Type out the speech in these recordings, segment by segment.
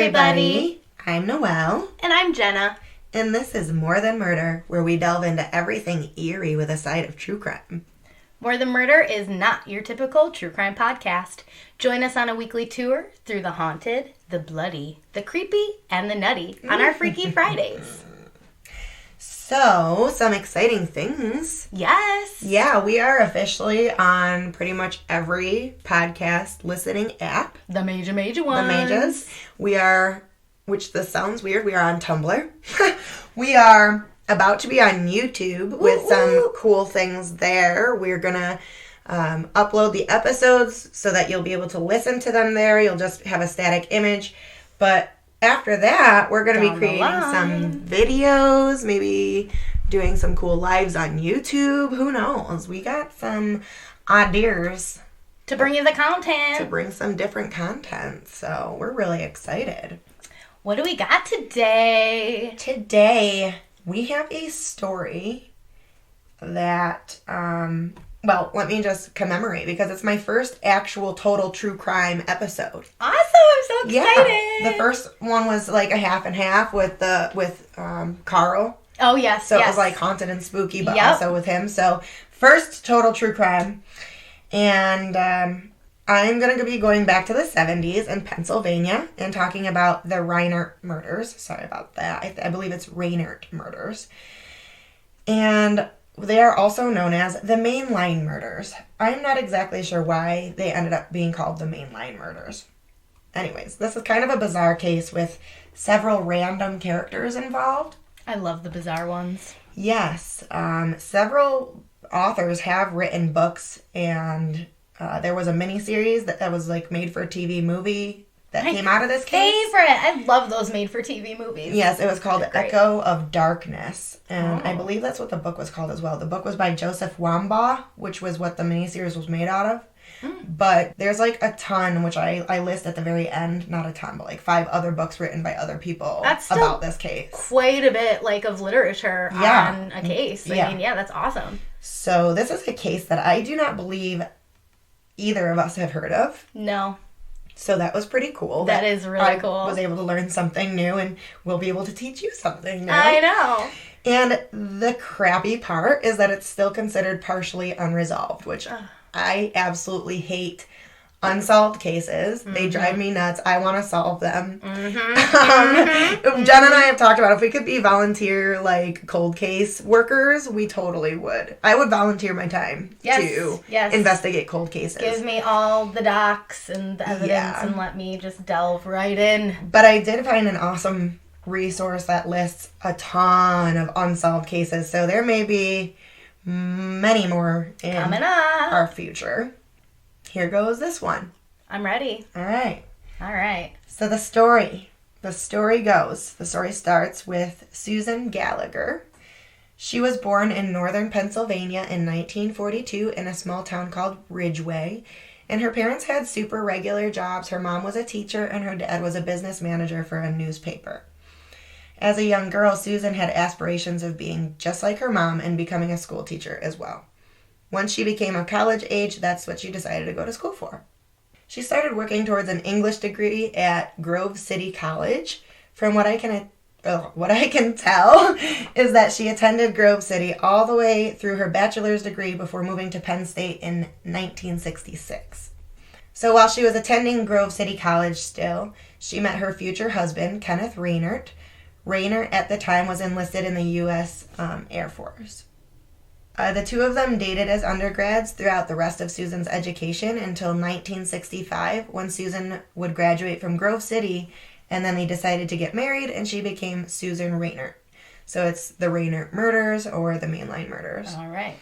everybody. I'm Noelle. And I'm Jenna. And this is More Than Murder, where we delve into everything eerie with a side of true crime. More Than Murder is not your typical true crime podcast. Join us on a weekly tour through the haunted, the bloody, the creepy, and the nutty on our Freaky Fridays. So, some exciting things. Yes. Yeah, we are officially on pretty much every podcast listening app. The major ones. The majors. We are, which this sounds weird, we are on Tumblr. We are about to be on YouTube with some cool things there. We're going to upload the episodes so that you'll be able to listen to them there. You'll just have a static image. But after that, we're going to be creating some videos, maybe doing some cool lives on YouTube. Who knows? We got some ideas to bring you the content. To bring some different content. So we're really excited. What do we got today? Today, we have a story that, well, let me just commemorate because it's my first actual total true crime episode. Awesome! I'm so excited. Yeah, the first one was like a half and half with Carl. Oh yes, so it was like haunted and spooky, but also with him. So first total true crime, and I'm going to be going back to the 70s in Pennsylvania and talking about the Reinert murders. Sorry about that. I believe it's Reinert murders. And they are also known as the Mainline murders. I'm not exactly sure why they ended up being called the Mainline murders. Anyways, this is kind of a bizarre case with several random characters involved. I love the bizarre ones. Yes. Several authors have written books, and there was a miniseries that was like made for a TV movie that came out of this case. Favorite! I love those made for TV movies. Yes, it was called Echo of Darkness, and I believe that's what the book was called as well. The book was by Joseph Wambaugh, which was what the miniseries was made out of. But there's like a ton, which I list at the very end. Not a ton, but like 5 other books written by other people about this case. Quite a bit like of literature on a case. I mean, that's awesome. So this is a case that I do not believe either of us have heard of. No. So that was pretty cool. That is really cool. I was able to learn something new, and we'll be able to teach you something new. I know. And the crappy part is that it's still considered partially unresolved, which I absolutely hate. Unsolved cases. They drive me nuts. I want to solve them. Jen and I have talked about if we could be volunteer, like, cold case workers, we totally would. I would volunteer my time to investigate cold cases. Give me all the docs and the evidence and let me just delve right in. But I did find an awesome resource that lists a ton of unsolved cases. So there may be many more in our future. Here goes this one. I'm ready. All right. So the story starts with Susan Gallagher. She was born in northern Pennsylvania in 1942 in a small town called Ridgeway, and her parents had super regular jobs. Her mom was a teacher and her dad was a business manager for a newspaper. As a young girl, Susan had aspirations of being just like her mom and becoming a school teacher as well. Once she became of college age, that's what she decided to go to school for. She started working towards an English degree at Grove City College. From what I can tell is that she attended Grove City all the way through her bachelor's degree before moving to Penn State in 1966. So while she was attending Grove City College still, she met her future husband, Kenneth Reinert. Reinert at the time was enlisted in the U.S. Air Force. The two of them dated as undergrads throughout the rest of Susan's education until 1965, when Susan would graduate from Grove City, and then they decided to get married, and she became Susan Reinert. So it's the Reinert murders or the Mainline murders. All right.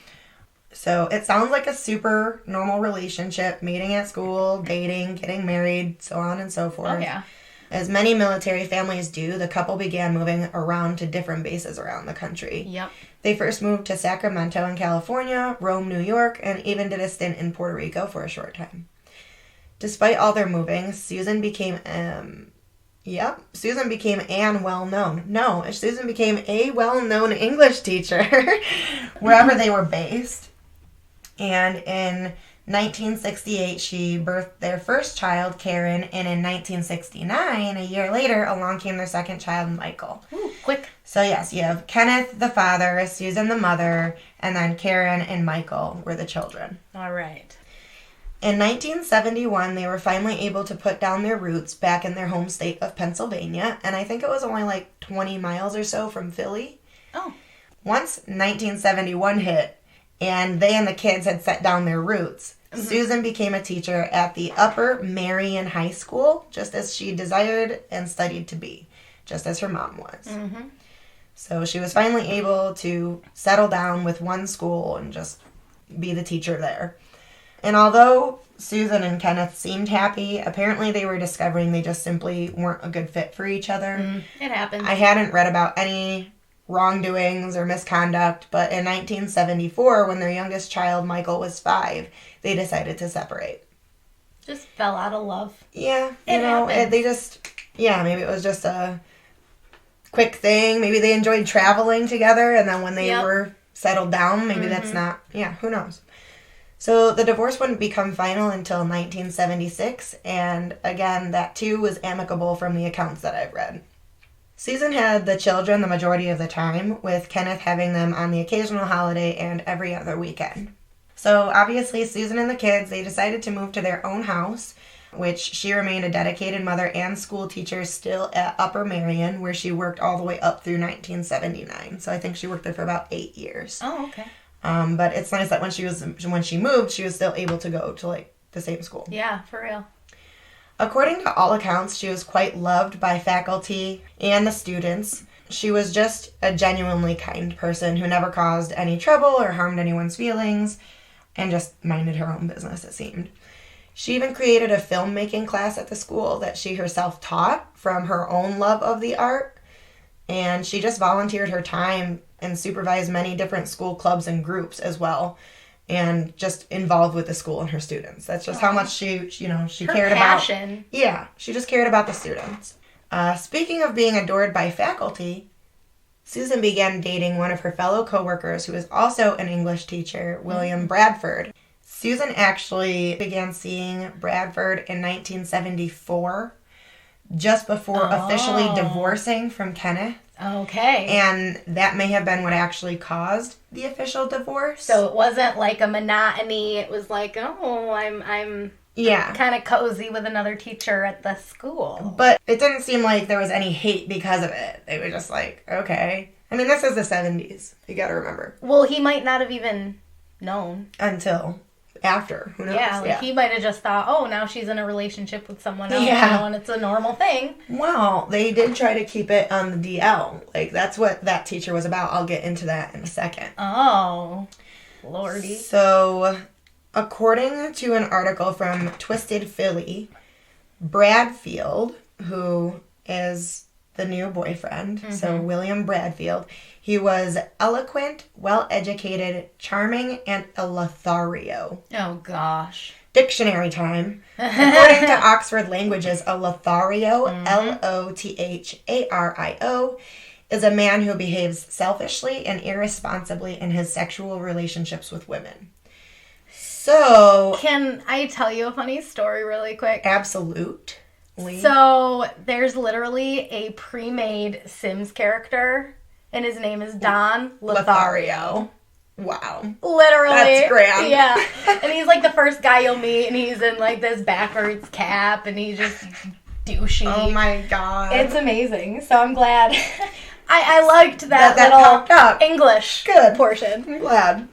So it sounds like a super normal relationship, meeting at school, dating, getting married, so on and so forth. Oh, yeah. As many military families do, the couple began moving around to different bases around the country. Yep. They first moved to Sacramento in California, Rome, New York, and even did a stint in Puerto Rico for a short time. Despite all their moving, Susan became Susan became a well-known English teacher wherever they were based. And in 1968, she birthed their first child, Karen, and in 1969, a year later, along came their second child, Michael. Ooh, quick. So yes, you have Kenneth, the father, Susan, the mother, and then Karen and Michael were the children. All right. In 1971, they were finally able to put down their roots back in their home state of Pennsylvania, and I think it was only like 20 miles or so from Philly. Oh. Once 1971 hit, and they and the kids had set down their roots, Susan became a teacher at the Upper Marion High School, just as she desired and studied to be, just as her mom was. Mm-hmm. So she was finally able to settle down with one school and just be the teacher there. And although Susan and Kenneth seemed happy, apparently they were discovering they just simply weren't a good fit for each other. It happens. I hadn't read about any wrongdoings or misconduct, but in 1974, when their youngest child, Michael, was 5, they decided to separate. Just fell out of love. Yeah, happens. Maybe it was just a quick thing. Maybe they enjoyed traveling together, and then when they were settled down, maybe that's not, who knows. So the divorce wouldn't become final until 1976, and again, that too was amicable from the accounts that I've read. Susan had the children the majority of the time, with Kenneth having them on the occasional holiday and every other weekend. So obviously, Susan and the kids, they decided to move to their own house, which she remained a dedicated mother and school teacher still at Upper Marion, where she worked all the way up through 1979. So I think she worked there for about 8 years. Oh, okay. But it's nice that when she moved, she was still able to go to like the same school. Yeah, for real. According to all accounts, she was quite loved by faculty and the students. She was just a genuinely kind person who never caused any trouble or harmed anyone's feelings and just minded her own business, it seemed. She even created a filmmaking class at the school that she herself taught from her own love of the art. And she just volunteered her time and supervised many different school clubs and groups as well, and just involved with the school and her students. That's just how much she Her cared passion. about. Yeah, she just cared about the students. Speaking of being adored by faculty, Susan began dating one of her fellow coworkers who was also an English teacher, William Bradford. Susan actually began seeing Bradford in 1974, just before officially divorcing from Kenneth. Okay. And that may have been what actually caused the official divorce. So it wasn't like a monotony. It was like, oh, I'm kind of cozy with another teacher at the school. But it didn't seem like there was any hate because of it. They were just like, okay. I mean, this is the 70s. You gotta remember. Well, he might not have even known. Until after. Who knows? Yeah, he might have just thought, oh, now she's in a relationship with someone else, and it's a normal thing. Well, they did try to keep it on the DL. Like, that's what that teacher was about. I'll get into that in a second. Oh, lordy. So, according to an article from Twisted Philly, Bradfield, who is the new boyfriend, so William Bradfield, he was eloquent, well-educated, charming, and a Lothario. Oh, gosh. Dictionary time. According to Oxford Languages, a Lothario, Lothario, is a man who behaves selfishly and irresponsibly in his sexual relationships with women. So... Can I tell you a funny story really quick? Absolutely. So, there's literally a pre-made Sims character, and his name is Don Lothario. Wow. Literally. That's grand. Yeah. And he's like the first guy you'll meet, and he's in like this backwards cap, and he's just douchey. Oh my god. It's amazing. So I'm glad. I liked that popped little up. English portion. I'm glad.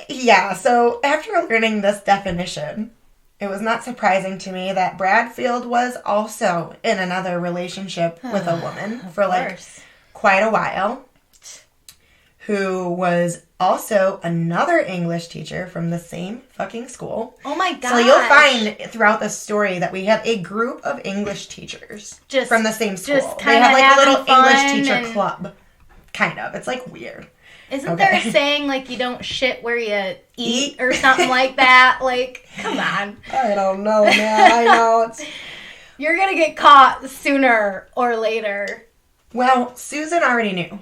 Yeah, so after learning this definition, it was not surprising to me that Bradfield was also in another relationship with a woman for like quite a while, who was also another English teacher from the same fucking school. Oh my gosh. So you'll find throughout the story that we have a group of English teachers from the same school. They have like a little English teacher club. Kind of. It's like weird. Isn't there a saying, like, you don't shit where you eat or something like that? Like, come on. I don't know, man. I know. You're going to get caught sooner or later. Well, Susan already knew.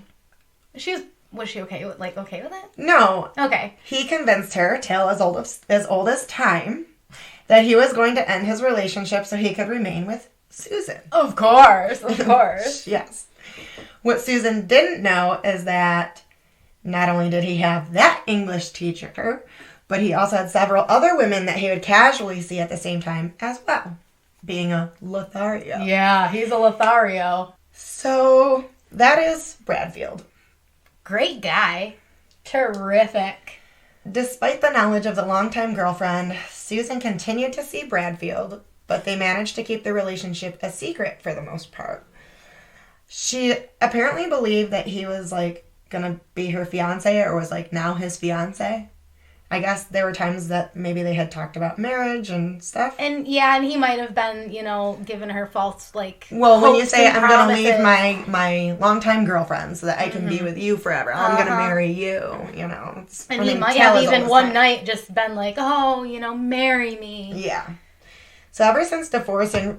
She was Was she okay with it? No. Okay. He convinced her, tale as old as time, that he was going to end his relationship so he could remain with Susan. Of course. Yes. What Susan didn't know is that not only did he have that English teacher, but he also had several other women that he would casually see at the same time as well, being a Lothario. Yeah, he's a Lothario. So that is Bradfield. Great guy. Terrific. Despite the knowledge of the longtime girlfriend, Susan continued to see Bradfield, but they managed to keep the relationship a secret for the most part. She apparently believed that he was, like, gonna be her fiance or was, like, now his fiance. I guess there were times that maybe they had talked about marriage and stuff. And he might have been, giving her false, like, well, when you say, I'm going to leave promises. my longtime girlfriend so that I can be with you forever. I'm going to marry you, And he might have even one night just been like, oh, marry me. Yeah. So ever since divorcing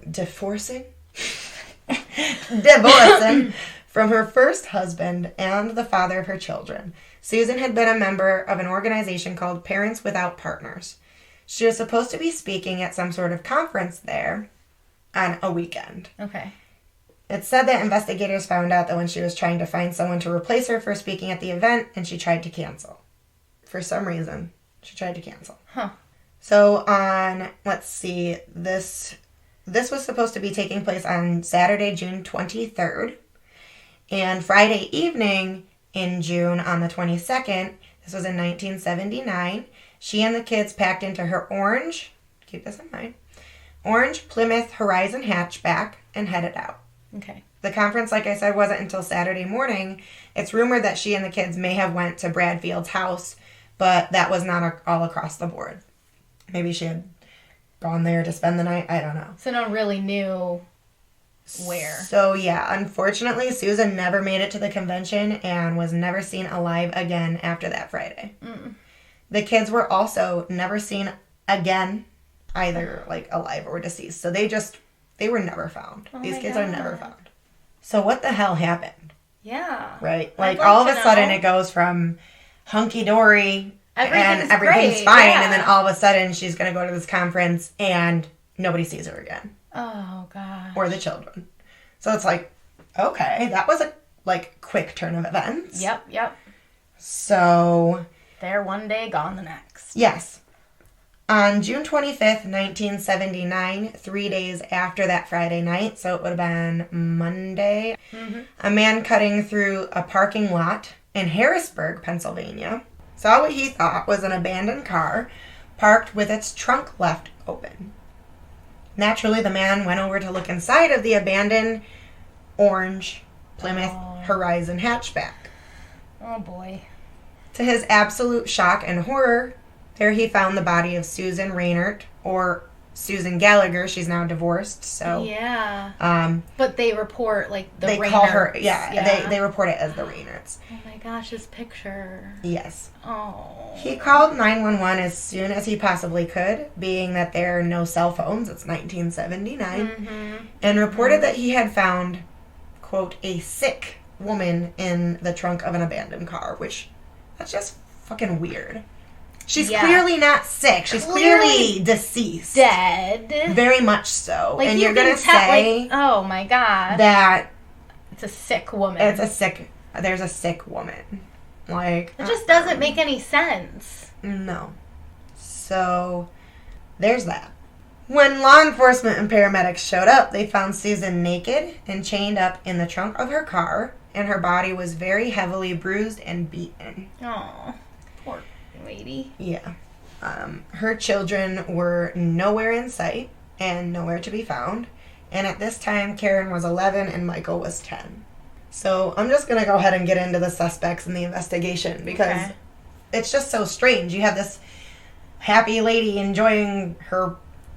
from her first husband and the father of her children, Susan had been a member of an organization called Parents Without Partners. She was supposed to be speaking at some sort of conference there on a weekend. Okay. It's said that investigators found out that when she was trying to find someone to replace her for speaking at the event, and she tried to cancel. For some reason, she tried to cancel. Huh. So on, let's see, this was supposed to be taking place on Saturday, June 23rd. And Friday evening in June on the 22nd, this was in 1979, she and the kids packed into her orange, keep this in mind, orange Plymouth Horizon hatchback and headed out. Okay. The conference, like I said, wasn't until Saturday morning. It's rumored that she and the kids may have went to Bradfield's house, but that was not all across the board. Maybe she had gone there to spend the night. I don't know. So no one really knew where. So, yeah, unfortunately, Susan never made it to the convention and was never seen alive again after that Friday. Mm. The kids were also never seen again, either, like, alive or deceased. So they were never found. Oh These my kids God. are never found. So what the hell happened? Yeah. Right? I'd Like, all of to a sudden, know. it goes from hunky-dory and everything's great, fine, yeah. and then all of a sudden, she's going to go to this conference, and nobody sees her again. Oh, gosh. Or the children. So it's like, okay, that was a, like, quick turn of events. Yep. So... There one day, gone the next. Yes. On June 25th, 1979, 3 days after that Friday night, so it would have been Monday, a man cutting through a parking lot in Harrisburg, Pennsylvania, saw what he thought was an abandoned car parked with its trunk left open. Naturally, the man went over to look inside of the abandoned orange Plymouth Horizon hatchback. Oh, boy. To his absolute shock and horror, there he found the body of Susan Raynert, or Susan Gallagher. She's now divorced, so... Yeah. But they report, like, the they Raynerts. call her... Yeah, they report it as the Raynerts. Oh, my gosh, his picture. Yes. Oh. He called 911 as soon as he possibly could, being that there are no cell phones. It's 1979. And reported that he had found, quote, a sick woman in the trunk of an abandoned car, which... That's just fucking weird. She's clearly not sick. She's clearly deceased. Dead. Very much so. Like, and you're going to say... Like, oh, my God. That... It's a sick woman. There's a sick woman. Like... It just doesn't make any sense. No. So, there's that. When law enforcement and paramedics showed up, they found Susan naked and chained up in the trunk of her car, and her body was very heavily bruised and beaten. Oh, poor lady. Yeah. Her children were nowhere in sight and nowhere to be found. And at this time, Karen was 11 and Michael was 10. So I'm just going to go ahead and get into the suspects in the investigation because it's just so strange. You have this happy lady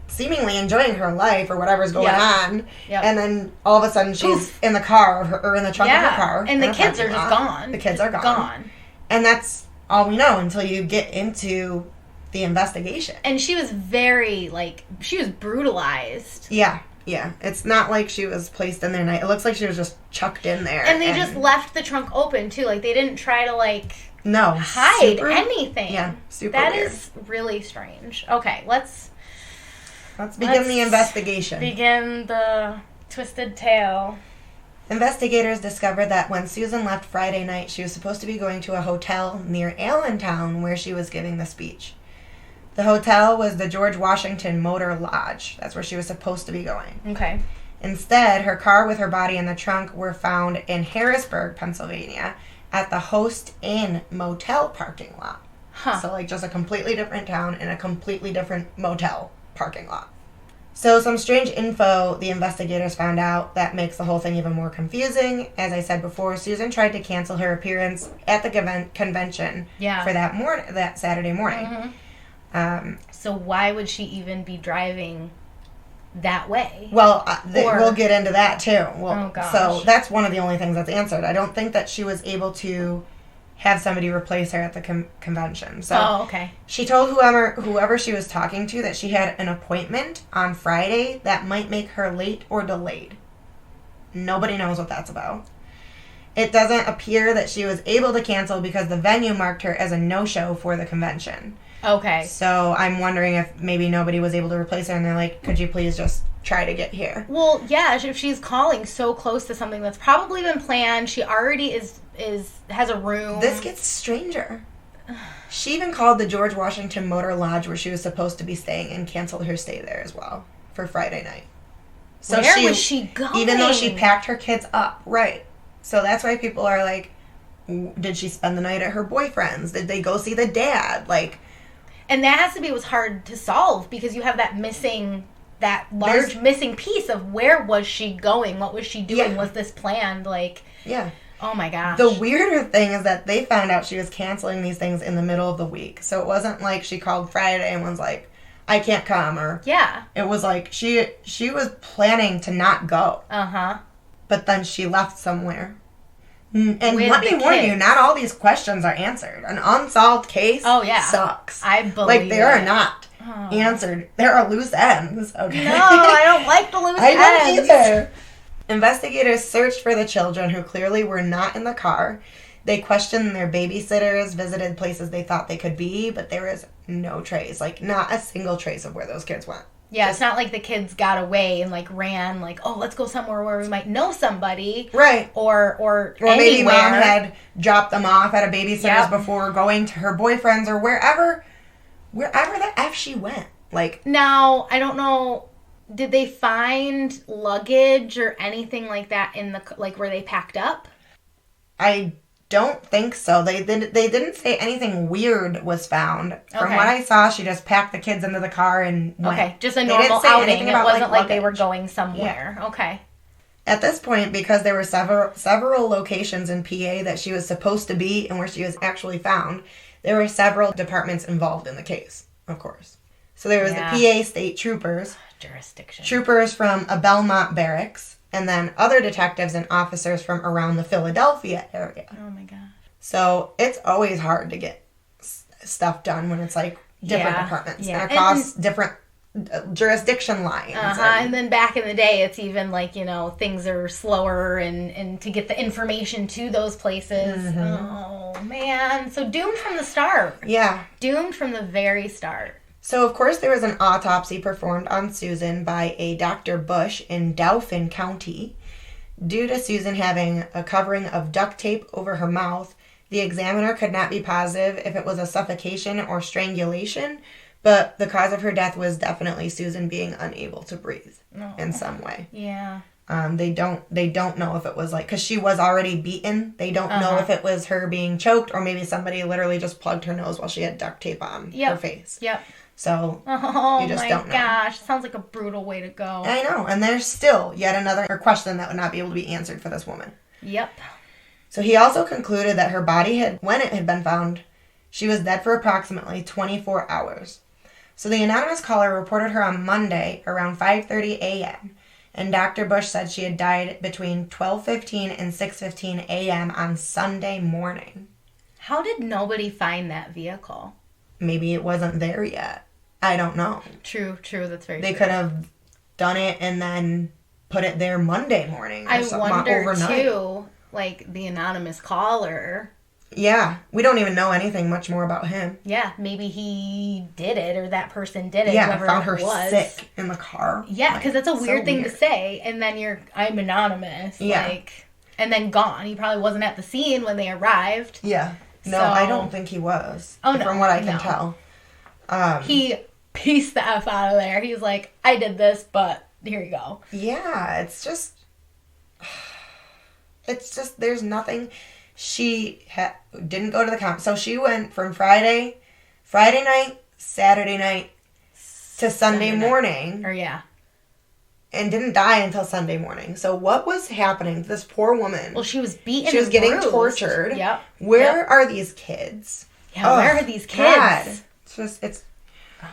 seemingly enjoying her life or whatever's going on. Yep. And then all of a sudden she's in the car or in the trunk of her car. And the kids are just gone. The kids are gone. And that's all we know until you get into the investigation. And she was very, she was brutalized. Yeah. Yeah, it's not like she was placed in there night. It looks like she was just chucked in there. And they just left the trunk open, too. Like, they didn't try to, like, no, hide anything. Yeah, super That weird. is really strange. Okay, let's begin the investigation. Begin the twisted tale. Investigators discovered that when Susan left Friday night, she was supposed to be going to a hotel near Allentown where she was giving the speech. The hotel was the George Washington Motor Lodge. That's where she was supposed to be going. Okay. Instead, her car with her body in the trunk were found in Harrisburg, Pennsylvania, at the Host Inn motel parking lot. Huh. So, like, just a completely different town and a completely different motel parking lot. So, some strange info the investigators found out that makes the whole thing even more confusing. As I said before, Susan tried to cancel her appearance at the convention for that Saturday morning. Mm-hmm. So why would she even be driving that way? Well, we'll get into that too. Oh, gosh. So that's one of the only things that's answered. I don't think that she was able to have somebody replace her at the convention. So okay. She told whoever she was talking to that she had an appointment on Friday that might make her late or delayed. Nobody knows what that's about. It doesn't appear that she was able to cancel because the venue marked her as a no-show for the convention. Okay. So I'm wondering if maybe nobody was able to replace her and they're like, could you please just try to get here? Well, yeah, if she's calling so close to something that's probably been planned, she already has a room. This gets stranger. She even called the George Washington Motor Lodge where she was supposed to be staying and canceled her stay there as well for Friday night. So where was she going? Even though she packed her kids up. Right. So that's why people are like, did she spend the night at her boyfriend's? Did they go see the dad? Like... And that has to be what's hard to solve because you have that large missing piece of where was she going? What was she doing? Yeah. Was this planned? Like, yeah. Oh my gosh. The weirder thing is that they found out she was canceling these things in the middle of the week. So it wasn't like she called Friday and was like, I can't come, or... Yeah. It was like she was planning to not go. Uh-huh. But then she left somewhere. And let me warn you, not all these questions are answered. An unsolved case sucks. I believe like, they are not answered. There are loose ends, okay? No, I don't like the loose ends. I don't either. Investigators searched for the children who clearly were not in the car. They questioned their babysitters, visited places they thought they could be, but there was no trace. Like, not a single trace of where those kids went. Yeah, it's not like the kids got away and, like, ran, like, oh, let's go somewhere where we might know somebody. Right. Or maybe mom had dropped them off at a babysitter's before going to her boyfriend's or wherever the F she went. Like... Now, I don't know, did they find luggage or anything like that in the, like, where they packed up? I don't think so. They didn't say anything weird was found. From what I saw, she just packed the kids into the car and went. Okay, just a normal outing. It wasn't like they were going somewhere. Yeah. Okay. At this point, because there were several locations in PA that she was supposed to be and where she was actually found, there were several departments involved in the case, of course. So there was the PA State Troopers. Jurisdiction. Troopers from a Belmont barracks. And then other detectives and officers from around the Philadelphia area. Oh, my gosh. So it's always hard to get stuff done when it's, like, different departments. Yeah. And across different jurisdiction lines. And then back in the day, it's even, like, you know, things are slower and to get the information to those places. Mm-hmm. Oh, man. So doomed from the start. Yeah. Doomed from the very start. So, of course, there was an autopsy performed on Susan by a Dr. Bush in Dauphin County. Due to Susan having a covering of duct tape over her mouth, the examiner could not be positive if it was a suffocation or strangulation, but the cause of her death was definitely Susan being unable to breathe in some way. Yeah. They don't know if it was like, because she was already beaten. They don't know if it was her being choked or maybe somebody literally just plugged her nose while she had duct tape on her face. Yep. So, you just don't know. Oh my gosh, sounds like a brutal way to go. I know, and there's still yet another question that would not be able to be answered for this woman. Yep. So he also concluded that her body when it had been found, she was dead for approximately 24 hours. So the anonymous caller reported her on Monday around 5:30 a.m., and Dr. Bush said she had died between 12:15 and 6:15 a.m. on Sunday morning. How did nobody find that vehicle? Maybe it wasn't there yet. I don't know. True. That's very true. They could have done it and then put it there Monday morning or something wonder, overnight. too, like, the anonymous caller. Yeah. We don't even know anything much more about him. Yeah, maybe he did it, or that person did it. Yeah, whoever found her it was. sick in the car. Yeah, because that's a weird thing to weird. say. And then I'm anonymous. Yeah. Like, and then gone. He probably wasn't at the scene when they arrived. Yeah. No, So- I don't think he was. Oh, no, From what I can no. tell. He pieced the F out of there. He's like, I did this, but here you go. Yeah, it's just, there's nothing. She didn't go to the so she went from Friday night, Saturday night, to Sunday morning, Or, yeah. and didn't die until Sunday morning. So what was happening to this poor woman? Well, she was beaten. She was and getting bruised. tortured. Yep. Where are these kids? Yeah, where are these kids? God. It's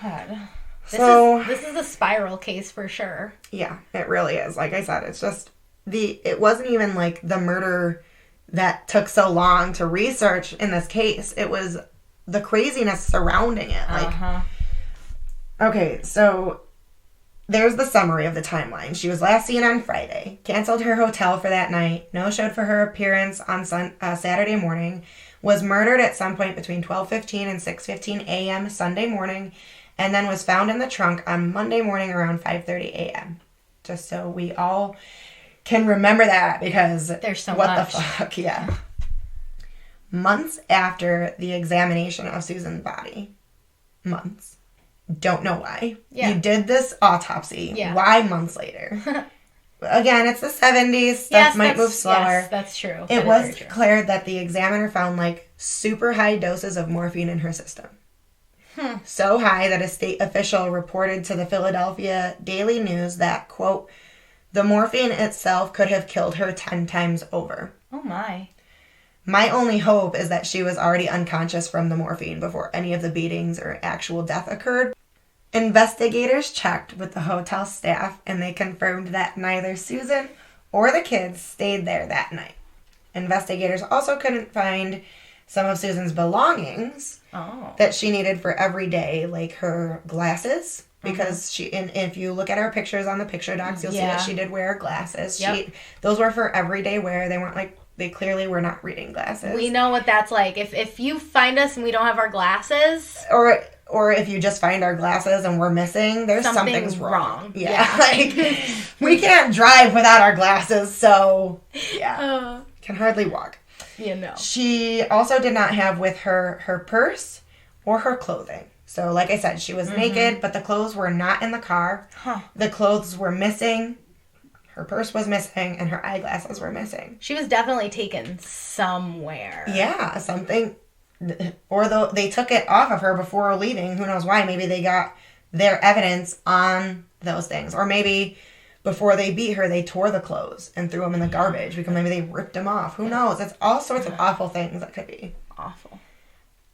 God. so This is a spiral case for sure. yeah, it really is. Like I said, it's just it wasn't even like the murder that took so long to research in this case. It was the craziness surrounding it. Like, okay, so there's the summary of the timeline. She was last seen on Friday, canceled her hotel for that night, no-showed for her appearance on Saturday morning, was murdered at some point between 12:15 and 6:15 a.m. Sunday morning, and then was found in the trunk on Monday morning around 5:30 a.m. Just so we all can remember that, because There's so what much. the fuck, yeah. Months after the examination of Susan's body. Months. Don't know why. Yeah. You did this autopsy. Yeah. Why months later? Again, it's the 70s. Stuff might move slower. Yes, that's true. It That is was very true. declared that the examiner found, like, super high doses of morphine in her system. So high that a state official reported to the Philadelphia Daily News that, quote, the morphine itself could have killed her 10 times over. Oh, my. My only hope is that she was already unconscious from the morphine before any of the beatings or actual death occurred. Investigators checked with the hotel staff, and they confirmed that neither Susan or the kids stayed there that night. Investigators also couldn't find some of Susan's belongings that she needed for every day, like her glasses. Because and if you look at her pictures on the picture docs, you'll see that she did wear glasses. Yep. Those were for everyday wear. They weren't like, they clearly were not reading glasses. We know what that's like. If you find us and we don't have our glasses, or if you just find our glasses and we're missing, there's something's wrong. Yeah. Like, we can't drive without our glasses, so yeah. Can hardly walk. You know. She also did not have with her her purse or her clothing. So, like I said, she was naked, but the clothes were not in the car. The clothes were missing. Her purse was missing, and her eyeglasses were missing. She was definitely taken somewhere. Yeah, something. Or they took it off of her before leaving. Who knows why? Maybe they got their evidence on those things. Or maybe before they beat her, they tore the clothes and threw them in the garbage. Because maybe they ripped them off. Who knows? It's all sorts of awful things that could be. Awful.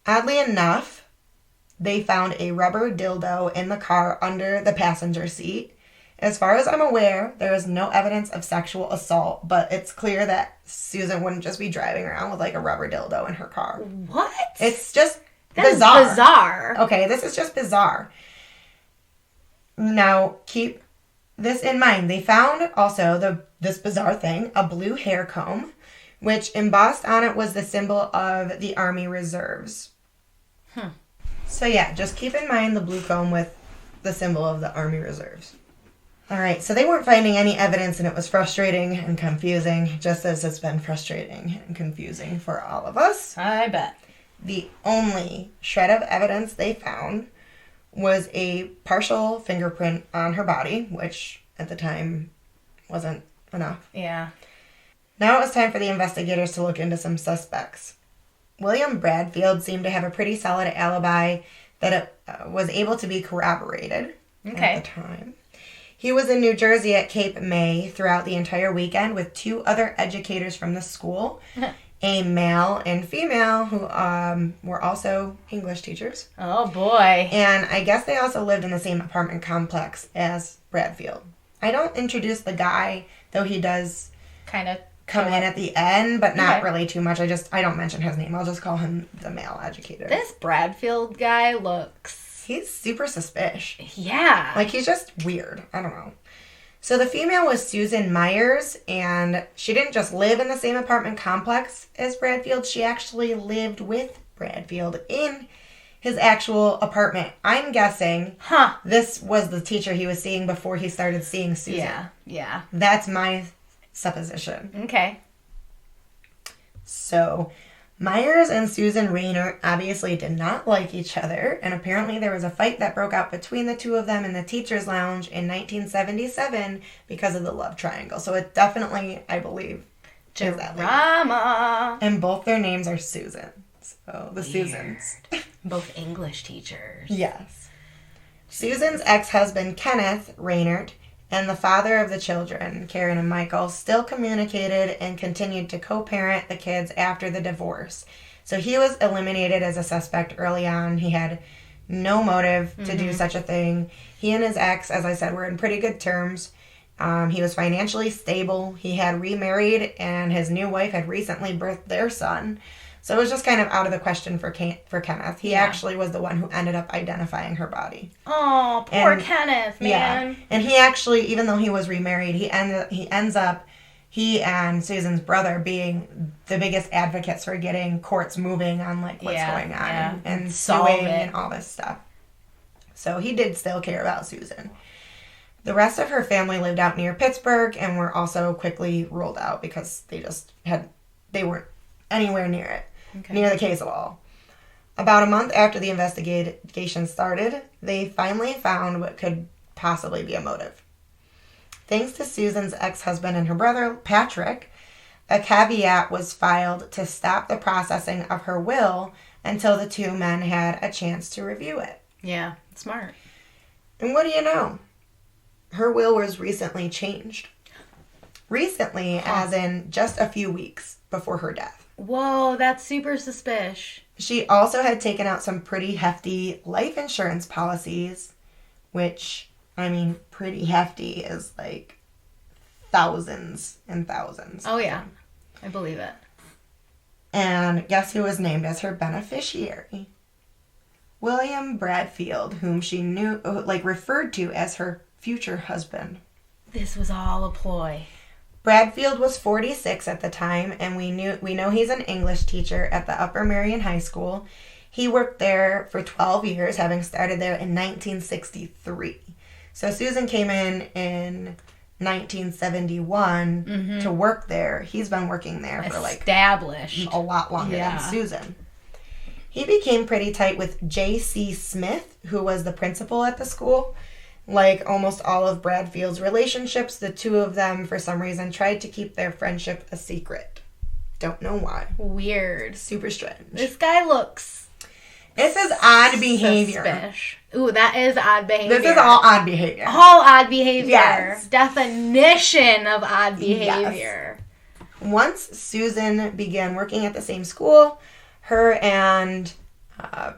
Oddly enough, they found a rubber dildo in the car under the passenger seat. As far as I'm aware, there is no evidence of sexual assault, but it's clear that Susan wouldn't just be driving around with like a rubber dildo in her car. What? It's just That's bizarre. bizarre. Okay, this is just bizarre. Now, keep this in mind. They found also this bizarre thing, a blue hair comb, which embossed on it was the symbol of the Army Reserves. So yeah, just keep in mind the blue comb with the symbol of the Army Reserves. All right, so they weren't finding any evidence, and it was frustrating and confusing, just as it's been frustrating and confusing for all of us. I bet. The only shred of evidence they found was a partial fingerprint on her body, which at the time wasn't enough. Yeah. Now it was time for the investigators to look into some suspects. William Bradfield seemed to have a pretty solid alibi that it was able to be corroborated at the time. He was in New Jersey at Cape May throughout the entire weekend with two other educators from the school, a male and female who were also English teachers. Oh, boy. And I guess they also lived in the same apartment complex as Bradfield. I don't introduce the guy, though he does kind of come in at the end, but not really too much. I don't mention his name. I'll just call him the male educator. This Bradfield guy looks He's super suspicious. Yeah. Like, he's just weird. I don't know. So the female was Susan Myers, and she didn't just live in the same apartment complex as Bradfield. She actually lived with Bradfield in his actual apartment. I'm guessing this was the teacher he was seeing before he started seeing Susan. Yeah. That's my supposition. Okay. So Myers and Susan Rayner obviously did not like each other, and apparently there was a fight that broke out between the two of them in the teacher's lounge in 1977 because of the love triangle. So it definitely, I believe, is that lady. Drama. And both their names are Susan. So the Weird. Susans. Both English teachers. Yes. Susan's ex-husband, Kenneth Raynard, and the father of the children, Karen and Michael, still communicated and continued to co-parent the kids after the divorce. So he was eliminated as a suspect early on. He had no motive to do such a thing. He and his ex, as I said, were in pretty good terms. He was financially stable. He had remarried, and his new wife had recently birthed their son. So it was just kind of out of the question for Kenneth. He actually was the one who ended up identifying her body. Oh, poor Kenneth, man. Yeah. And he actually, even though he was remarried, he ends up, he and Susan's brother being the biggest advocates for getting courts moving on like what's going on and suing and all this stuff. So he did still care about Susan. The rest of her family lived out near Pittsburgh and were also quickly ruled out because they weren't anywhere near it. Near the case at all. About a month after the investigation started, they finally found what could possibly be a motive. Thanks to Susan's ex-husband and her brother, Patrick, a caveat was filed to stop the processing of her will until the two men had a chance to review it. Yeah, smart. And what do you know? Her will was recently changed. Recently, as in just a few weeks before her death. Whoa, that's super suspicious. She also had taken out some pretty hefty life insurance policies, which, I mean, pretty hefty is like thousands and thousands. Oh, yeah. I believe it. And guess who was named as her beneficiary? William Bradfield, whom she referred to as her future husband. This was all a ploy. Bradfield was 46 at the time, and we know he's an English teacher at the Upper Merion High School. He worked there for 12 years, having started there in 1963. So Susan came in 1971 to work there. He's been working there for established a lot longer than Susan. He became pretty tight with J.C. Smith, who was the principal at the school. Like almost all of Bradfield's relationships, the two of them, for some reason, tried to keep their friendship a secret. Don't know why. Weird. Super strange. This guy looks... This is odd behavior. Suspicious. Ooh, that is odd behavior. This is all odd behavior. All odd behavior. Yes. Definition of odd behavior. Yes. Once Susan began working at the same school, her and...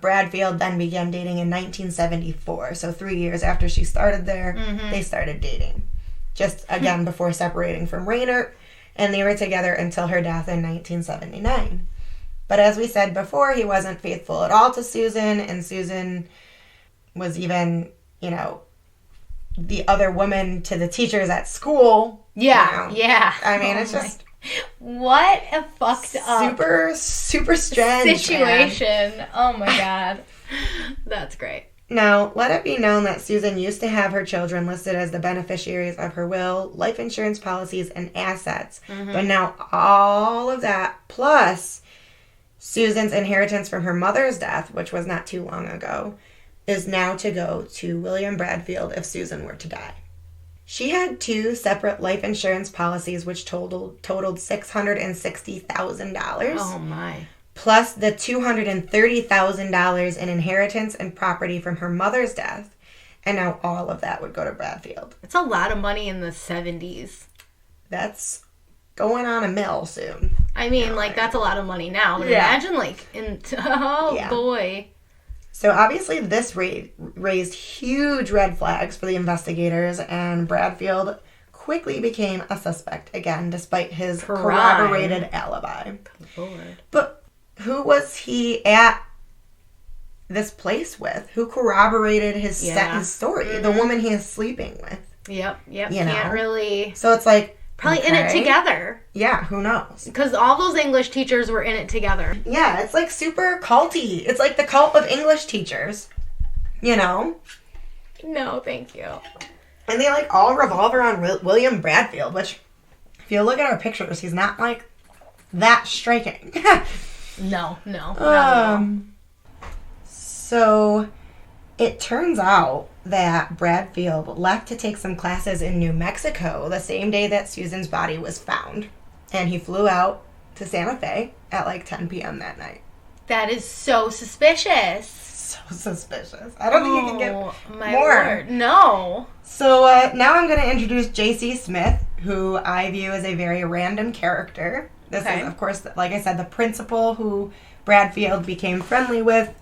Bradfield then began dating in 1974. So 3 years after she started there, they started dating. Just, again, before separating from Rayner. And they were together until her death in 1979. But as we said before, he wasn't faithful at all to Susan. And Susan was even, the other woman to the teachers at school. Yeah, yeah. I mean, it's just... What a fucked up super strange situation. Man. Oh my god. That's great. Now, let it be known that Susan used to have her children listed as the beneficiaries of her will, life insurance policies, and assets. But now all of that, plus Susan's inheritance from her mother's death, which was not too long ago, is now to go to William Bradfield if Susan were to die. She had 2 separate life insurance policies which totaled $660,000. Oh my. Plus the $230,000 in inheritance and property from her mother's death. And now all of that would go to Bradfield. It's a lot of money in the 70s. That's going on $1 million soon. I mean, that's a lot of money now. But imagine boy. So obviously this raised huge red flags for the investigators, and Bradfield quickly became a suspect again, despite his corroborated alibi. Good Lord. But who was he at this place with, who corroborated his story. Mm-hmm. The woman he is sleeping with. Yep. Can't really. So it's like, probably in it together. Yeah, who knows? Because all those English teachers were in it together. Yeah, it's like super culty. It's like the cult of English teachers. You know? No, thank you. And they like all revolve around William Bradfield, which, if you look at our pictures, he's not like that striking. No. Not at all. So it turns out that Bradfield left to take some classes in New Mexico the same day that Susan's body was found. And he flew out to Santa Fe at like 10 p.m. that night. That is so suspicious. So suspicious. I don't think you can get my more. Lord. No. So now I'm going to introduce J.C. Smith, who I view as a very random character. This is, of course, like I said, the principal who Bradfield became friendly with,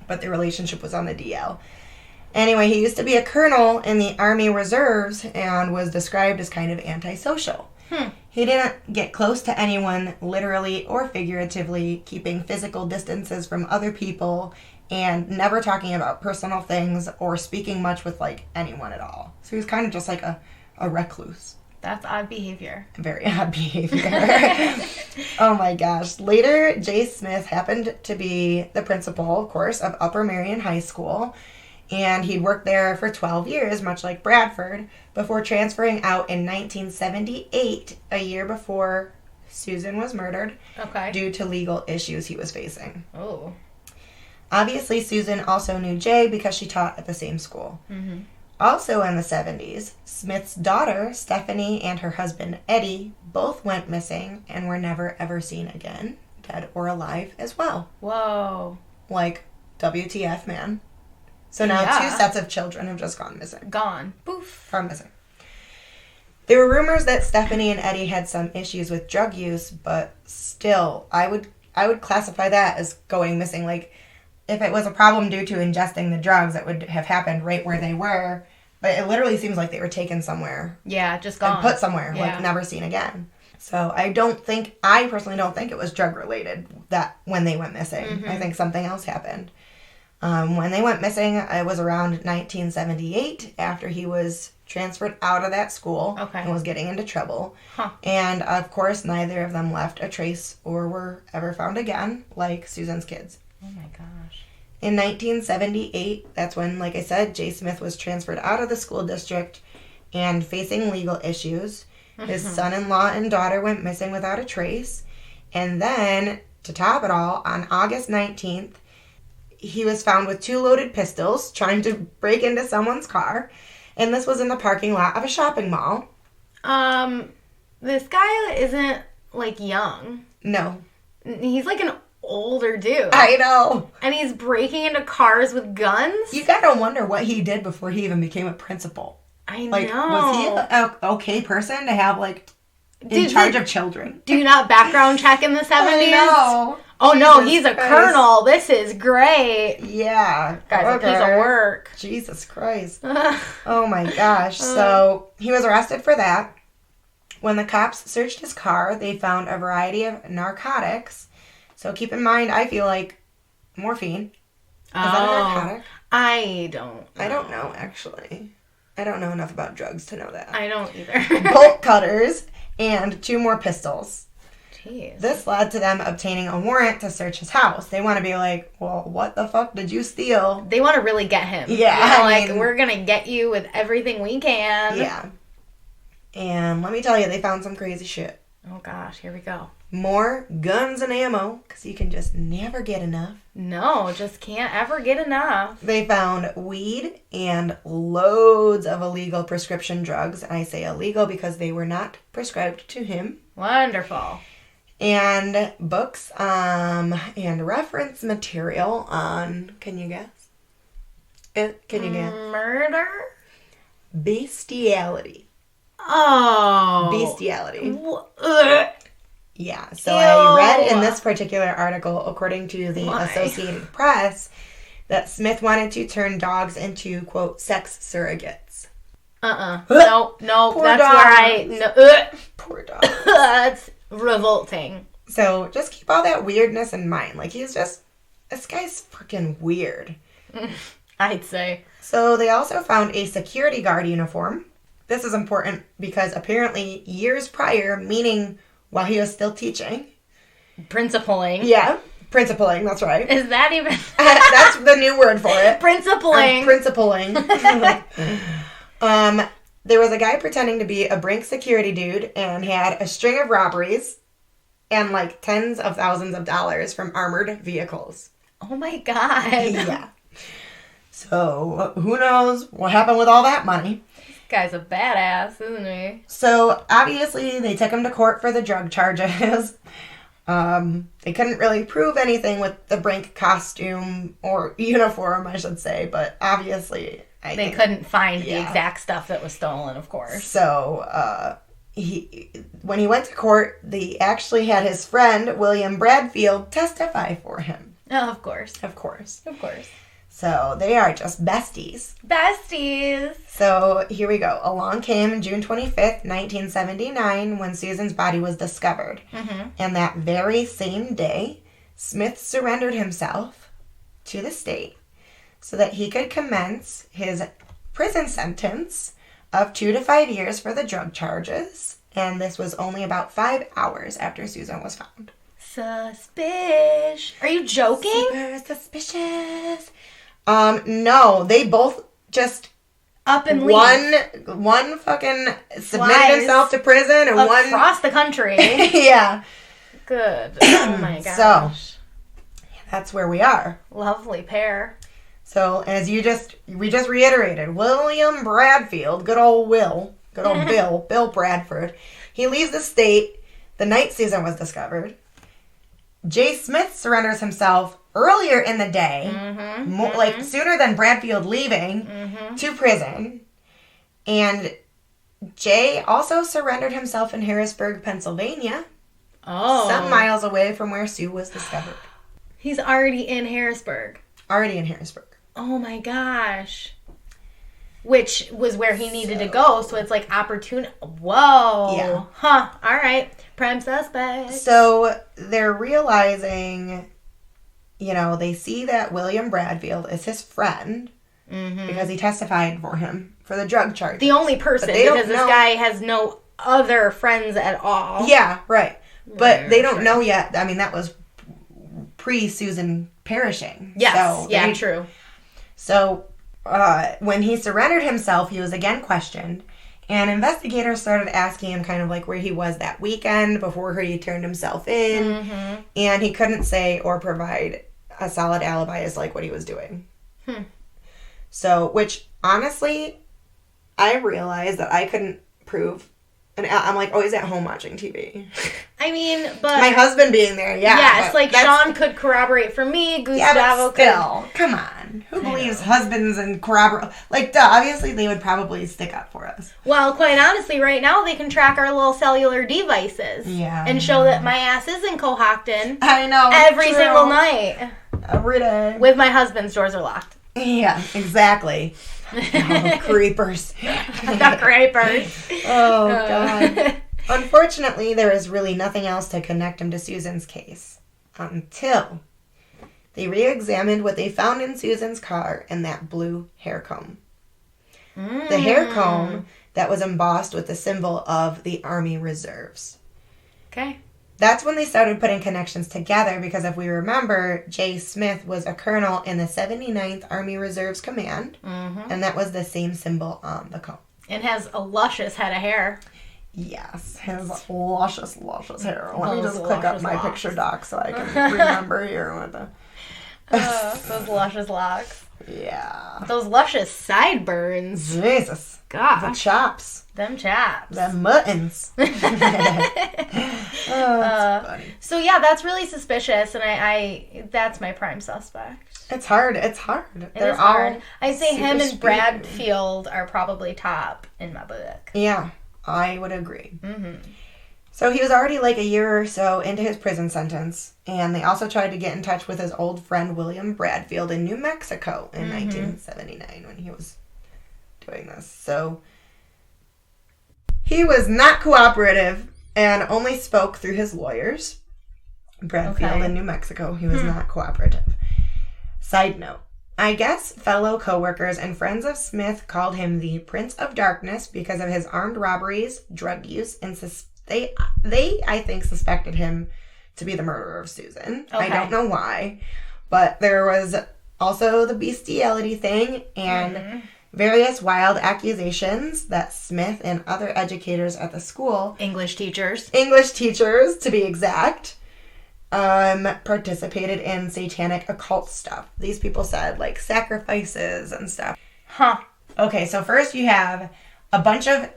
but the relationship was on the DL. Anyway, he used to be a colonel in the Army Reserves and was described as kind of antisocial. He didn't get close to anyone, literally or figuratively, keeping physical distances from other people, and never talking about personal things or speaking much with, like, anyone at all. So he was kind of just like a recluse. That's odd behavior. Very odd behavior. Oh my gosh. Later, J. Smith happened to be the principal, of course, of Upper Marion High School. And he'd worked there for 12 years, much like Bradford, before transferring out in 1978, a year before Susan was murdered, due to legal issues he was facing. Oh. Obviously, Susan also knew Jay because she taught at the same school. Mm-hmm. Also in the 70s, Smith's daughter, Stephanie, and her husband, Eddie, both went missing and were never ever seen again, dead or alive as well. Whoa. Like, WTF, man. So now 2 sets of children have just gone missing. Gone. Poof. Are missing. There were rumors that Stephanie and Eddie had some issues with drug use, but still, I would classify that as going missing. Like, if it was a problem due to ingesting the drugs, that would have happened right where they were. But it literally seems like they were taken somewhere. Yeah, just gone. And put somewhere, like never seen again. So I personally don't think it was drug related that when they went missing. Mm-hmm. I think something else happened. When they went missing, it was around 1978 after he was transferred out of that school and was getting into trouble. Huh. And of course, neither of them left a trace or were ever found again, like Susan's kids. Oh my gosh. In 1978, that's when, like I said, J. Smith was transferred out of the school district and facing legal issues. His son-in-law and daughter went missing without a trace. And then, to top it all, on August 19th, he was found with 2 loaded pistols trying to break into someone's car. And this was in the parking lot of a shopping mall. This guy isn't, like, young. No. He's like an older dude. I know. And he's breaking into cars with guns? You gotta wonder what he did before he even became a principal. I know. Like, was he an okay person to have, like, in charge of children? Do you not background check in the 70s? I know. Oh, Jesus no, he's a colonel. This is great. Yeah. Guys, a piece of work. Jesus Christ. Oh, my gosh. So, he was arrested for that. When the cops searched his car, they found a variety of narcotics. So, keep in mind, I feel like morphine. Is that a narcotic? I don't know, actually. I don't know enough about drugs to know that. I don't either. Bolt cutters and 2 more pistols. Jeez. This led to them obtaining a warrant to search his house. They want to be like, well, what the fuck did you steal? They want to really get him. Yeah. You know, we're going to get you with everything we can. Yeah. And let me tell you, they found some crazy shit. Oh, gosh. Here we go. More guns and ammo, because you can just never get enough. No, just can't ever get enough. They found weed and loads of illegal prescription drugs. And I say illegal because they were not prescribed to him. Wonderful. And books and reference material on, can you guess? Can you guess? Murder? Bestiality. Oh. Bestiality. Yeah, so Ew. I read in this particular article, according to the Associated Press, that Smith wanted to turn dogs into, quote, sex surrogates. No, Poor that's dogs. where Poor dogs. That's revolting. So just keep all that weirdness in mind. Like, he's just this guy's freaking weird. I'd say. So they also found a security guard uniform. This is important because apparently years prior, meaning while he was still teaching. Principling. Yeah, principling, that's right. Is that even... That's the new word for it. Principling. Principling. There was a guy pretending to be a Brink security dude and had a string of robberies and like tens of thousands of dollars from armored vehicles. Oh my God. Yeah. So, who knows what happened with all that money. This guy's a badass, isn't he? So, obviously, they took him to court for the drug charges. They couldn't really prove anything with the Brink costume or uniform, I should say, but obviously... They couldn't find the exact stuff that was stolen, of course. So, when he went to court, they actually had his friend, William Bradfield, testify for him. Oh, of course. Of course. Of course. So, they are just besties. Besties! So, here we go. Along came June 25th, 1979, when Susan's body was discovered. Mm-hmm. And that very same day, Smith surrendered himself to the state so that he could commence his prison sentence of 2 to 5 years for the drug charges. And this was only about 5 hours after Susan was found. Suspicious. Are you joking? Super suspicious. No, they both just up and leave. One fucking submitted himself to prison and one across the country. Yeah. Good. Oh my gosh. So that's where we are. Lovely pair. So as we just reiterated, William Bradfield, good old Bill Bradford, he leaves the state the night Susan was discovered. Jay Smith surrenders himself earlier in the day, like sooner than Bradfield leaving, to prison. And Jay also surrendered himself in Harrisburg, Pennsylvania, some miles away from where Sue was discovered. He's already in Harrisburg. Oh my gosh. Which was where he needed to go, so it's like opportune. Whoa. Yeah. Huh. All right. Prime suspect. So they're realizing, they see that William Bradfield is his friend because he testified for him for the drug charges. The only person, because this guy has no other friends at all. Yeah, right. But they don't know yet. I mean, that was pre-Susan perishing. Yes. So true. So when he surrendered himself, he was again questioned. And investigators started asking him kind of like where he was that weekend before he turned himself in. Mm-hmm. And he couldn't say or provide a solid alibi as like what he was doing. So, which honestly, I realized that I couldn't prove. And I'm like, he's at home watching TV. I mean, but... My husband being there, yeah. Yes, like Sean could corroborate for me, Gustavo could... Come on. Who believes husbands and corroborate? Like, duh, obviously they would probably stick up for us. Well, quite honestly, right now they can track our little cellular devices. Yeah. And show that my ass is in Cohocton. I know. Every single night. Every day. With my husband's doors are locked. Yeah, exactly. Oh, creepers. The creepers. Oh, God. Unfortunately, there is really nothing else to connect him to Susan's case until they re-examined what they found in Susan's car and that blue hair comb. The hair comb that was embossed with the symbol of the Army Reserves. Okay. That's when they started putting connections together because if we remember, Jay Smith was a colonel in the 79th Army Reserves Command, and that was the same symbol on the comb. It has a luscious head of hair. Yes, his luscious hair. Let me just click up my picture doc so I can remember here with the... those luscious locks. Yeah. Those luscious sideburns. Jesus. God. The chops. Them chaps. Them muttons. That's funny. So yeah, that's really suspicious, and I that's my prime suspect. It's hard. They're all hard. I say him and Bradfield are probably top in my book. Yeah, I would agree. So he was already like a year or so into his prison sentence, and they also tried to get in touch with his old friend William Bradfield in New Mexico in 1979 when he was doing this. So he was not cooperative and only spoke through his lawyers. Bradfield in New Mexico, he was not cooperative. Side note. I guess fellow coworkers and friends of Smith called him the Prince of Darkness because of his armed robberies, drug use, and they I think, suspected him to be the murderer of Susan. Okay. I don't know why. But there was also the bestiality thing and various wild accusations that Smith and other educators at the school... English teachers to be exact... participated in satanic occult stuff. These people said, like, sacrifices and stuff. Huh. Okay, so first you have a bunch of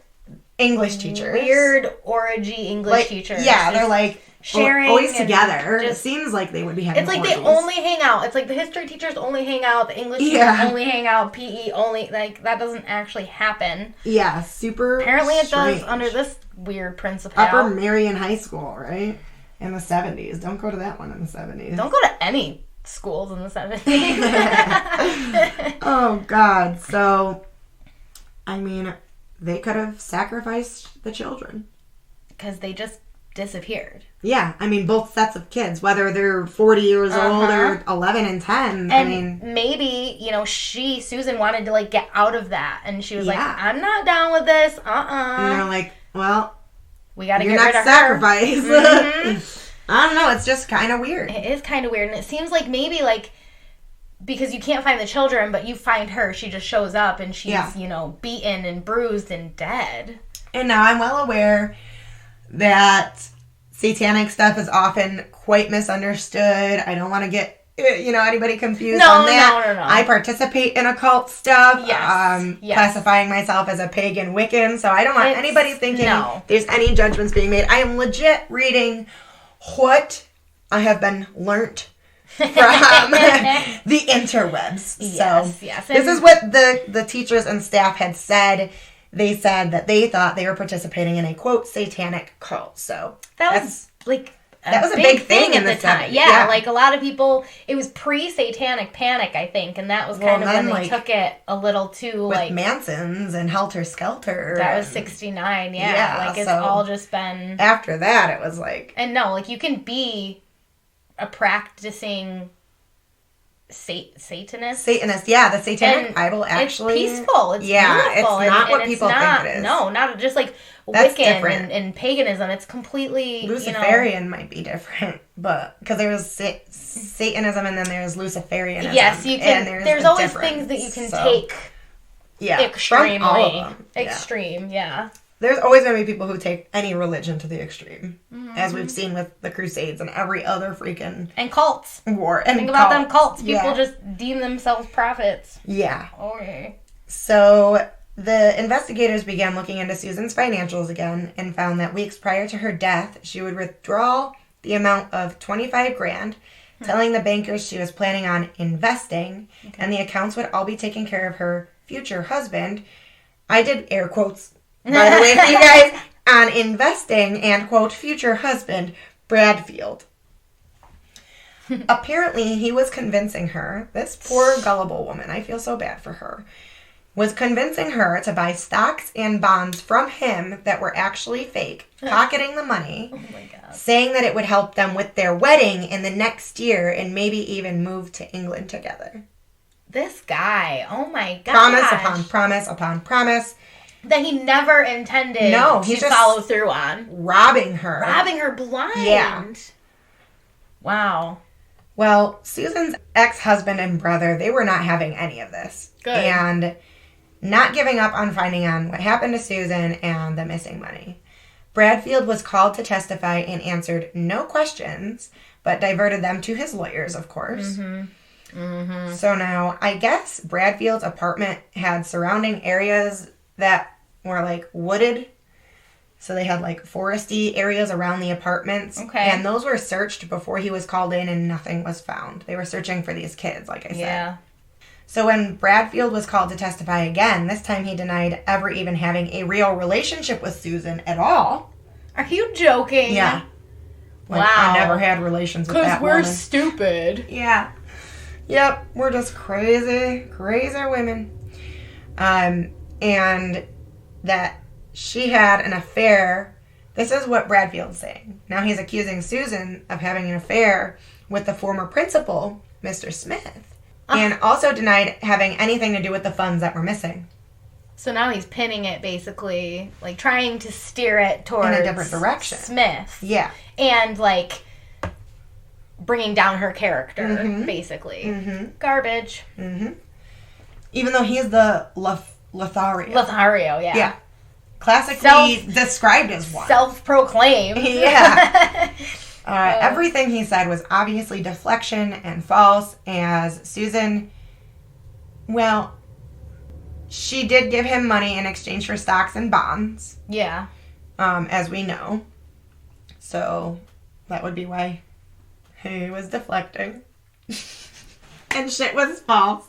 English teachers. Weird orgy English teachers. Yeah, they're like sharing always together. It seems like they would be having It's like orgies. They only hang out. It's like the history teachers only hang out, the English teachers only hang out, PE only, like, that doesn't actually happen. Yeah, super Apparently it strange. does under this weird principal. Upper Marion High School, right? In the 70s. Don't go to that one in the 70s. Don't go to any schools in the 70s. Oh, God. So, I mean, they could have sacrificed the children. Because they just disappeared. Yeah. I mean, both sets of kids, whether they're 40 years old or 11 and 10. And I mean... maybe, Susan wanted to, like, get out of that. And she was like, I'm not down with this. And they're like, well... We gotta get rid of sacrifice. her. I don't know. It's just kind of weird. It is kind of weird. And it seems like maybe, like, because you can't find the children, but you find her. She just shows up and she's, beaten and bruised and dead. And now I'm well aware that satanic stuff is often quite misunderstood. I don't want to get... anybody confused on that. No. I participate in occult stuff. Yes. Classifying myself as a pagan Wiccan. So I don't want anybody thinking there's any judgments being made. I am legit reading what I have been learnt from the interwebs. Yes. This is what the teachers and staff had said. They said that they thought they were participating in a, quote, satanic cult. So that was like... That was a big thing at the time. Yeah, like a lot of people, it was pre-satanic panic, I think, and that was kind of when they took it a little too, with like... Manson's and Helter Skelter. That was 69, like it's all just been... After that, it was like... And no, like you can be a practicing Satanist. Yeah, the Satanic Bible actually... It's peaceful, it's beautiful. It's not what people think it is. No, not just like That's Wiccan and paganism. It's completely, Luciferian might be different, but... Because there's Satanism and then there's Luciferianism. Yes, you can... There's always things that you can take extremely. From all of them. Extreme, yeah. There's always going to be people who take any religion to the extreme. As we've seen with the Crusades and every other freaking... And cults. War. And Think about them cults. People just deem themselves prophets. Yeah. Okay. So the investigators began looking into Susan's financials again and found that weeks prior to her death, she would withdraw the amount of $25,000, telling the bankers she was planning on investing, and the accounts would all be taken care of her future husband. I did air quotes, by the way, for you guys, on investing and, quote, future husband, Bradfield. Apparently, he was convincing her, this poor gullible woman, I feel so bad for her, was convincing her to buy stocks and bonds from him that were actually fake, pocketing the money, saying that it would help them with their wedding in the next year and maybe even move to England together. This guy, oh my gosh. Promise upon promise upon promise. That he never intended to follow through on. Robbing her. Robbing her blind. Yeah. Wow. Well, Susan's ex-husband and brother, they were not having any of this. Good. And not giving up on finding out what happened to Susan and the missing money. Bradfield was called to testify and answered no questions, but diverted them to his lawyers, of course. So now, I guess Bradfield's apartment had surrounding areas that were like wooded. So they had like foresty areas around the apartments. Okay. And those were searched before he was called in and nothing was found. They were searching for these kids, like I said. Yeah. So when Bradfield was called to testify again, this time he denied ever even having a real relationship with Susan at all. Are you joking? Yeah. Like, wow. I never had relations with that woman. Because we're stupid. Yeah. Yep. We're just crazy women. And that she had an affair. This is what Bradfield's saying. Now he's accusing Susan of having an affair with the former principal, Mr. Smith. and also denied having anything to do with the funds that were missing. So now he's pinning it, basically, like, trying to steer it towards... in a different direction. Smith. Yeah. And, like, bringing down her character, basically. Mm-hmm. Garbage. Mm-hmm. Even though he's the Lothario. Lothario, yeah. Yeah. Classically described as one. Self-proclaimed. Yeah. Everything he said was obviously deflection and false, as Susan, well, she did give him money in exchange for stocks and bonds. Yeah. As we know. So that would be why he was deflecting. And shit was false.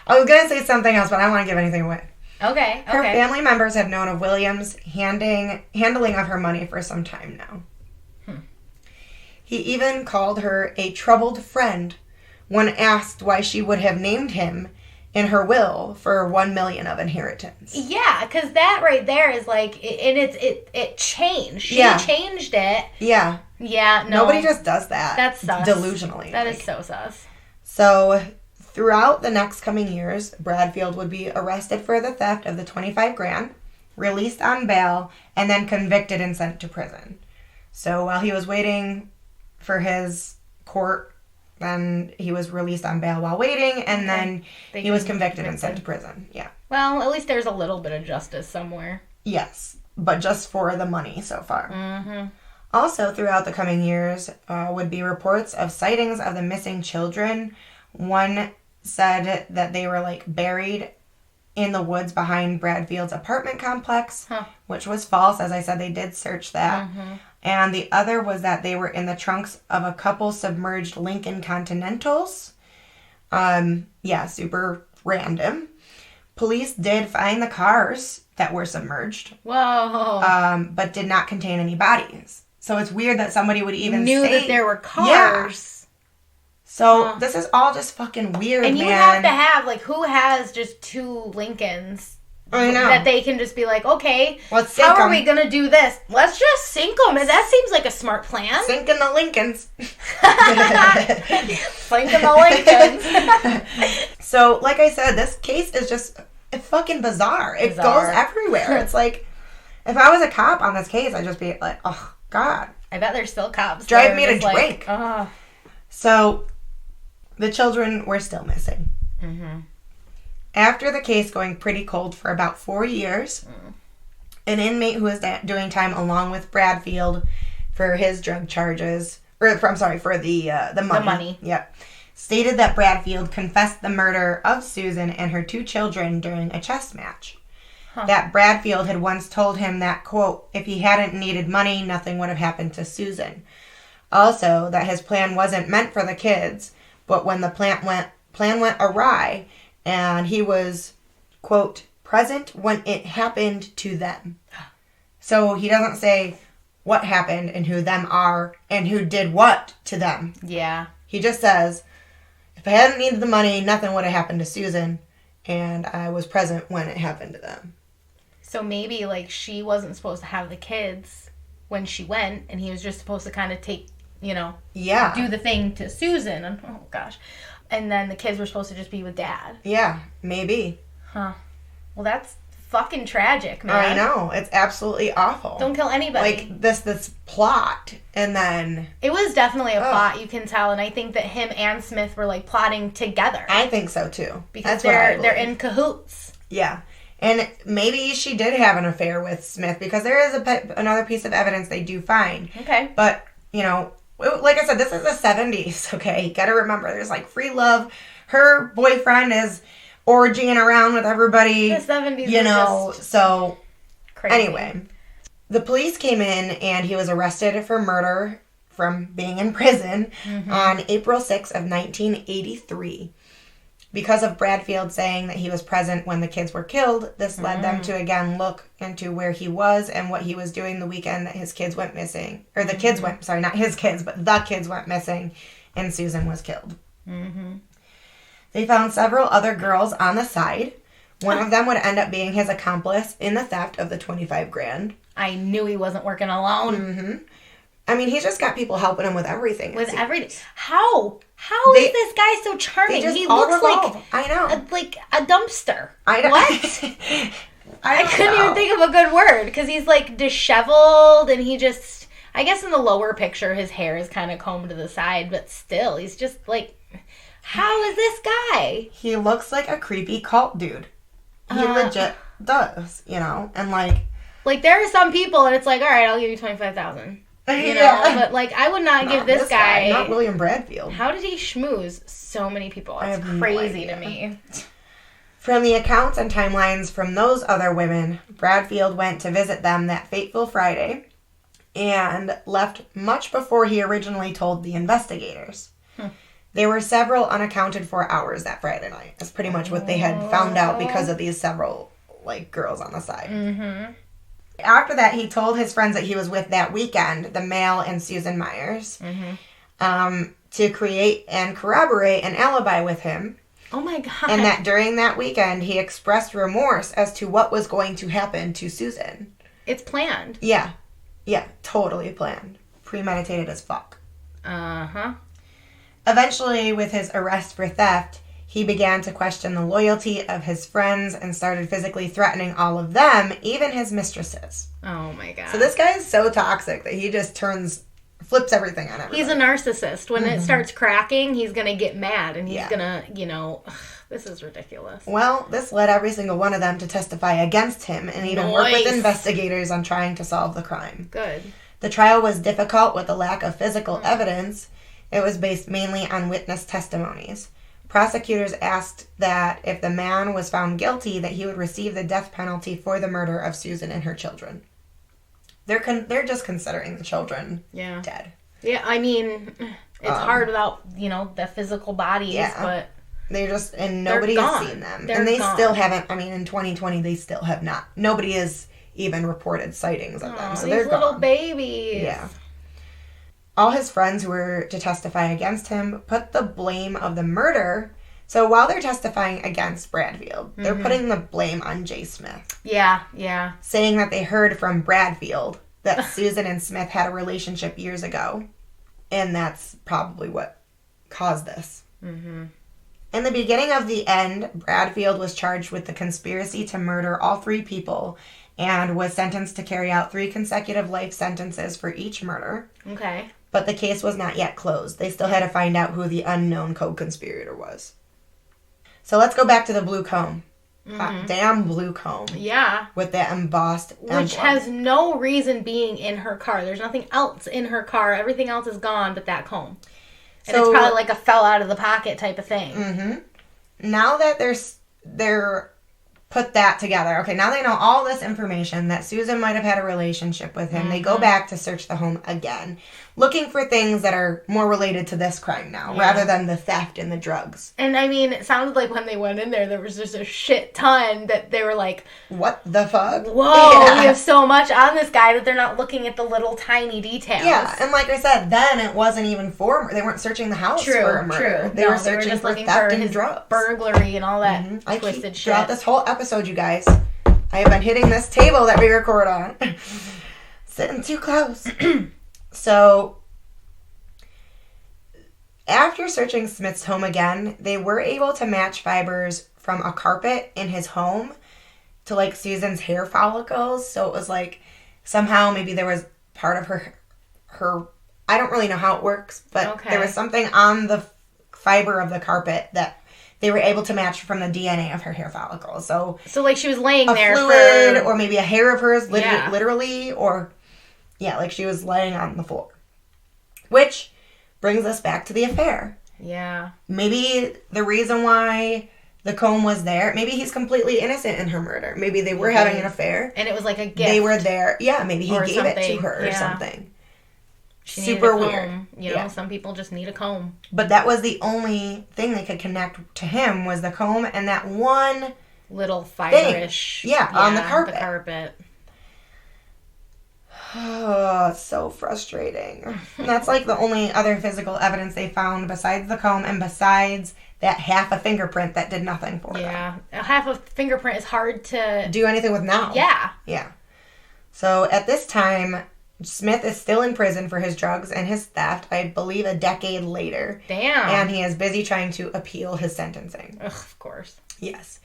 I was going to say something else, but I don't want to give anything away. Okay. Her family members had known of William's handling of her money for some time now. He even called her a troubled friend when asked why she would have named him in her will for $1 million of inheritance. Yeah, because that right there is like, it changed. She changed it. Yeah. Yeah, no. Nobody just does that. That's sus. Delusionally. That is so sus. So, throughout the next coming years, Bradfield would be arrested for the theft of the $25,000, released on bail, and then convicted and sent to prison. So, while he was waiting for his court, then he was released on bail while waiting, and then he was convicted and sent to prison. Yeah. Well, at least there's a little bit of justice somewhere. Yes, but just for the money so far. Mm-hmm. Also, throughout the coming years, would be reports of sightings of the missing children. One said that they were, like, buried in the woods behind Bradfield's apartment complex, which was false. As I said, they did search that. Mm-hmm. And the other was that they were in the trunks of a couple submerged Lincoln Continentals. Yeah, super random. Police did find the cars that were submerged. Whoa. But did not contain any bodies. So it's weird that somebody would even knew say... that there were cars. Yeah. So this is all just fucking weird, and you have to have, like, who has just 2 Lincolns? I know. That they can just be like, okay, let's how are we going to do this? Let's just sink them. That seems like a smart plan. Sinking the Lincolns. Sinking the Lincolns. So, like I said, this case is just fucking bizarre. It goes everywhere. It's like, if I was a cop on this case, I'd just be like, oh, God. I bet there's still cops. Drive me to drink. Like, So, the children were still missing. Mm-hmm. After the case going pretty cold for about 4 years, an inmate who was doing time along with Bradfield for his drug charges, for the money. The money. Yep. Stated that Bradfield confessed the murder of Susan and her 2 children during a chess match. That Bradfield had once told him that, quote, if he hadn't needed money, nothing would have happened to Susan. Also, that his plan wasn't meant for the kids, but when the plan went awry, and he was, quote, present when it happened to them. So he doesn't say what happened and who them are and who did what to them. Yeah. He just says, if I hadn't needed the money, nothing would have happened to Susan, and I was present when it happened to them. So maybe, like, she wasn't supposed to have the kids when she went, and he was just supposed to kind of take, do the thing to Susan, and oh gosh. And then the kids were supposed to just be with Dad. Yeah, maybe. Huh. Well, that's fucking tragic, man. I know. It's absolutely awful. Don't kill anybody. Like, this plot, and then... It was definitely a plot, you can tell, and I think that him and Smith were, like, plotting together. I think so, too. Because they're in cahoots. Yeah. And maybe she did have an affair with Smith, because there is another piece of evidence they do find. Okay. But, like I said, this is the 70s, okay? You gotta remember, there's, like, free love. Her boyfriend is orgying around with everybody. The 70s so... crazy. Anyway, the police came in, and he was arrested for murder from being in prison on April 6th of 1983. Because of Bradfield saying that he was present when the kids were killed, this led them to again look into where he was and what he was doing the weekend that his kids went missing. Or the kids went, sorry, not his kids, but the kids went missing and Susan was killed. Mm-hmm. They found several other girls on the side. One of them would end up being his accomplice in the theft of the $25,000. I knew he wasn't working alone. Mm-hmm. I mean, he's just got people helping him with everything. With everything. How is this guy so charming? He looks like I know, like a dumpster. I know. What? I couldn't even think of a good word because he's like disheveled and he just. I guess in the lower picture, his hair is kind of combed to the side, but still, he's just like, how is this guy? He looks like a creepy cult dude. He legit does, you know, and like there are some people, and it's like, all right, I'll give you $25,000. You know, but like I would not give this guy. Not William Bradfield. How did he schmooze so many people? It's crazy to me. From the accounts and timelines from those other women, Bradfield went to visit them that fateful Friday and left much before he originally told the investigators. There were several unaccounted for hours that Friday night. That's pretty much what they had found out because of these several, like, girls on the side. Mm-hmm. After that, he told his friends that he was with that weekend, the Male and Susan Myers, to create and corroborate an alibi with him. Oh, my God. And that during that weekend, he expressed remorse as to what was going to happen to Susan. It's planned. Yeah. Yeah, totally planned. Premeditated as fuck. Uh-huh. Eventually, with his arrest for theft, he began to question the loyalty of his friends and started physically threatening all of them, even his mistresses. Oh, my God. So this guy is so toxic that he just flips everything on everybody. He's a narcissist. When it starts cracking, he's going to get mad, and he's going to, you know... This is ridiculous. Well, this led every single one of them to testify against him and even work with investigators on trying to solve the crime. Good. The trial was difficult with the lack of physical evidence. It was based mainly on witness testimonies. Prosecutors asked that if the man was found guilty, that he would receive the death penalty for the murder of Susan and her children. They're just considering the children dead. Yeah, I mean, it's hard without, you know, the physical bodies, but... They're just, and nobody has seen them. And they still haven't, I mean, in 2020, they still have not. Nobody has even reported sightings of them. So they're gone. Little babies. Yeah. All his friends who were to testify against him put the blame of the murder. So while they're testifying against Bradfield, they're putting the blame on Jay Smith. Yeah. Saying that they heard from Bradfield that Susan and Smith had a relationship years ago. And that's probably what caused this. Mm-hmm. In the beginning of the end, Bradfield was charged with the conspiracy to murder all three people and was sentenced to carry out 3 consecutive life sentences for each murder. Okay. But the case was not yet closed. They still had to find out who the unknown co-conspirator was. So let's go back to the blue comb. Hot damn blue comb. Yeah. With that embossed emblem. Which has no reason being in her car. There's nothing else in her car. Everything else is gone but that comb. And it's probably like a fell out of the pocket type of thing. Mm-hmm. Now that they're put that together, okay, now they know all this information that Susan might have had a relationship with him. They go back to search the home again, looking for things that are more related to this crime now, rather than the theft and the drugs. And I mean, it sounded like when they went in there was just a shit ton that they were like, what the fuck? Whoa, we have so much on this guy that they're not looking at the little tiny details. Yeah, and like I said, then it wasn't even they weren't searching the house for a murder. They were searching for theft and drugs. Burglary and all that twisted shit. Throughout this whole episode, you guys, I have been hitting this table that we record on. Sitting too close. So, after searching Smith's home again, they were able to match fibers from a carpet in his home to, like, Susan's hair follicles. So it was like, somehow maybe there was part of her I don't really know how it works, but there was something on the fiber of the carpet that they were able to match from the DNA of her hair follicles. So like she was laying there fluid, or maybe a hair of hers, literally, or... Yeah, like she was laying on the floor. Which brings us back to the affair. Yeah. Maybe the reason why the comb was there, maybe he's completely innocent in her murder. Maybe they were having an affair. And it was like a gift. They were there. Yeah, maybe he gave it to her or something. She super needed a weird. Comb. You know, some people just need a comb. But that was the only thing they could connect to him was the comb and that one... little fiberish. On the carpet. The carpet. Oh, it's so frustrating. And that's like the only other physical evidence they found besides the comb and besides that half a fingerprint that did nothing for them. Yeah. Half a fingerprint is hard to... do anything with now. Yeah. Yeah. So at this time, Smith is still in prison for his drugs and his theft, I believe a decade later. Damn. And he is busy trying to appeal his sentencing. Ugh, of course. Yes.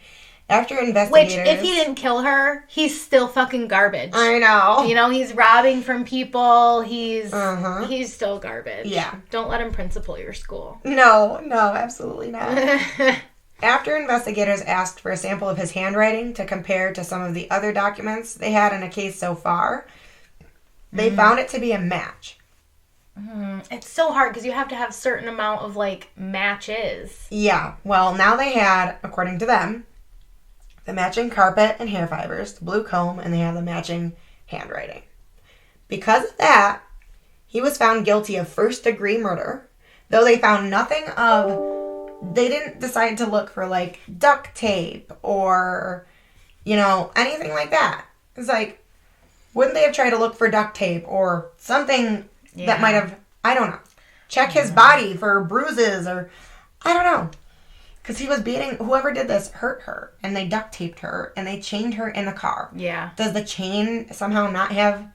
After investigators... Which, if he didn't kill her, he's still fucking garbage. I know. You know, he's robbing from people. He's still garbage. Yeah. Don't let him principal your school. No, absolutely not. After investigators asked for a sample of his handwriting to compare to some of the other documents they had in a case so far, they found it to be a match. It's so hard because you have to have a certain amount of, like, matches. Yeah. Well, now they had, according to them, the matching carpet and hair fibers, the blue comb, and they have the matching handwriting. Because of that, he was found guilty of first-degree murder, though they found nothing of... They didn't decide to look for, like, duct tape or, you know, anything like that. It's like, wouldn't they have tried to look for duct tape or something that might have, I don't know, check his body for bruises or, I don't know. Because he was beating, whoever did this hurt her, and they duct taped her, and they chained her in the car. Yeah. Does the chain somehow not have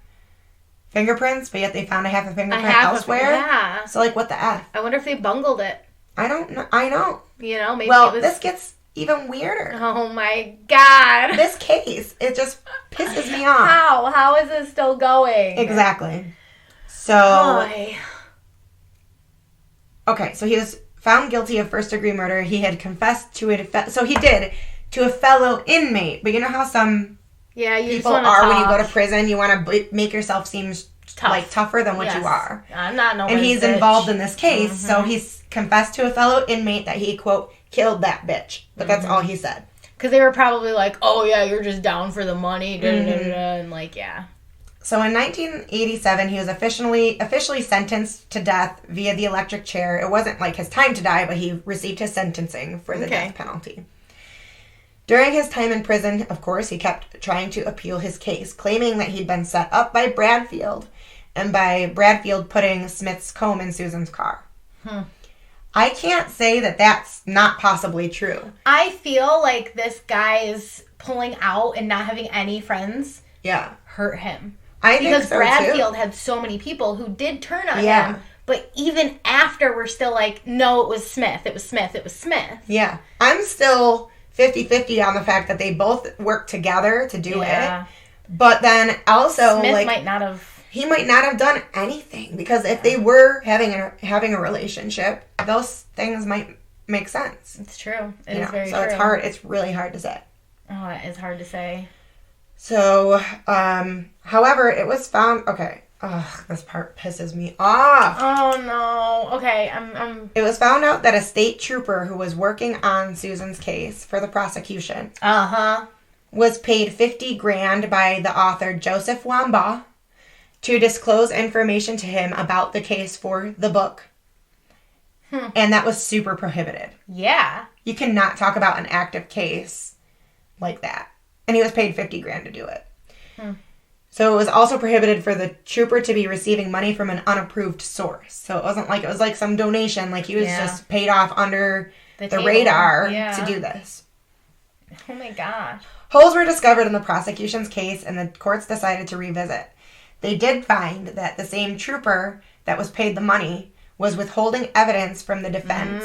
fingerprints, but yet they found a half a fingerprint elsewhere? Yeah. So, like, what the F? I wonder if they bungled it. I don't know. I know. You know, maybe well, it was... this gets even weirder. Oh, my God. This case, it just pisses me off. How? How is it still going? Exactly. So... Okay, so he was found guilty of first-degree murder. He had confessed to it. So he did to a fellow inmate. But you know how some people are when you go to prison? You want to make yourself seem like tougher than what you are. I'm not no. And he's involved in this case, so he's confessed to a fellow inmate that he, quote, killed that bitch. But that's all he said. Because they were probably like, oh, yeah, you're just down for the money, and like, yeah. So in 1987, he was officially sentenced to death via the electric chair. It wasn't like his time to die, but he received his sentencing for the death penalty. During his time in prison, of course, he kept trying to appeal his case, claiming that he'd been set up by Bradfield, and by Bradfield putting Smith's comb in Susan's car. I can't say that that's not possibly true. I feel like this guy's pulling out and not having any friends hurt him. I think so, because Bradfield had so many people who did turn on him, but even after we're still like, no, it was Smith, it was Smith, it was Smith. Yeah. I'm still 50-50 on the fact that they both worked together to do it. But then also, Smith might not have... He might not have done anything, because if they were having a relationship, those things might make sense. It's true. It is very true. So it's hard. It's really hard to say. Oh, it is hard to say. So, however, it was found... Okay. Ugh, this part pisses me off. Oh, no. Okay, It was found out that a state trooper who was working on Susan's case for the prosecution... was paid $50,000 by the author Joseph Wambaugh to disclose information to him about the case for the book. And that was super prohibited. Yeah. You cannot talk about an active case like that. And he was paid $50,000 to do it. So it was also prohibited for the trooper to be receiving money from an unapproved source. So it wasn't like it was like some donation. Like he was just paid off under the radar to do this. Oh my gosh. Holes were discovered in the prosecution's case, and the courts decided to revisit. They did find that the same trooper that was paid the money was withholding evidence from the defense.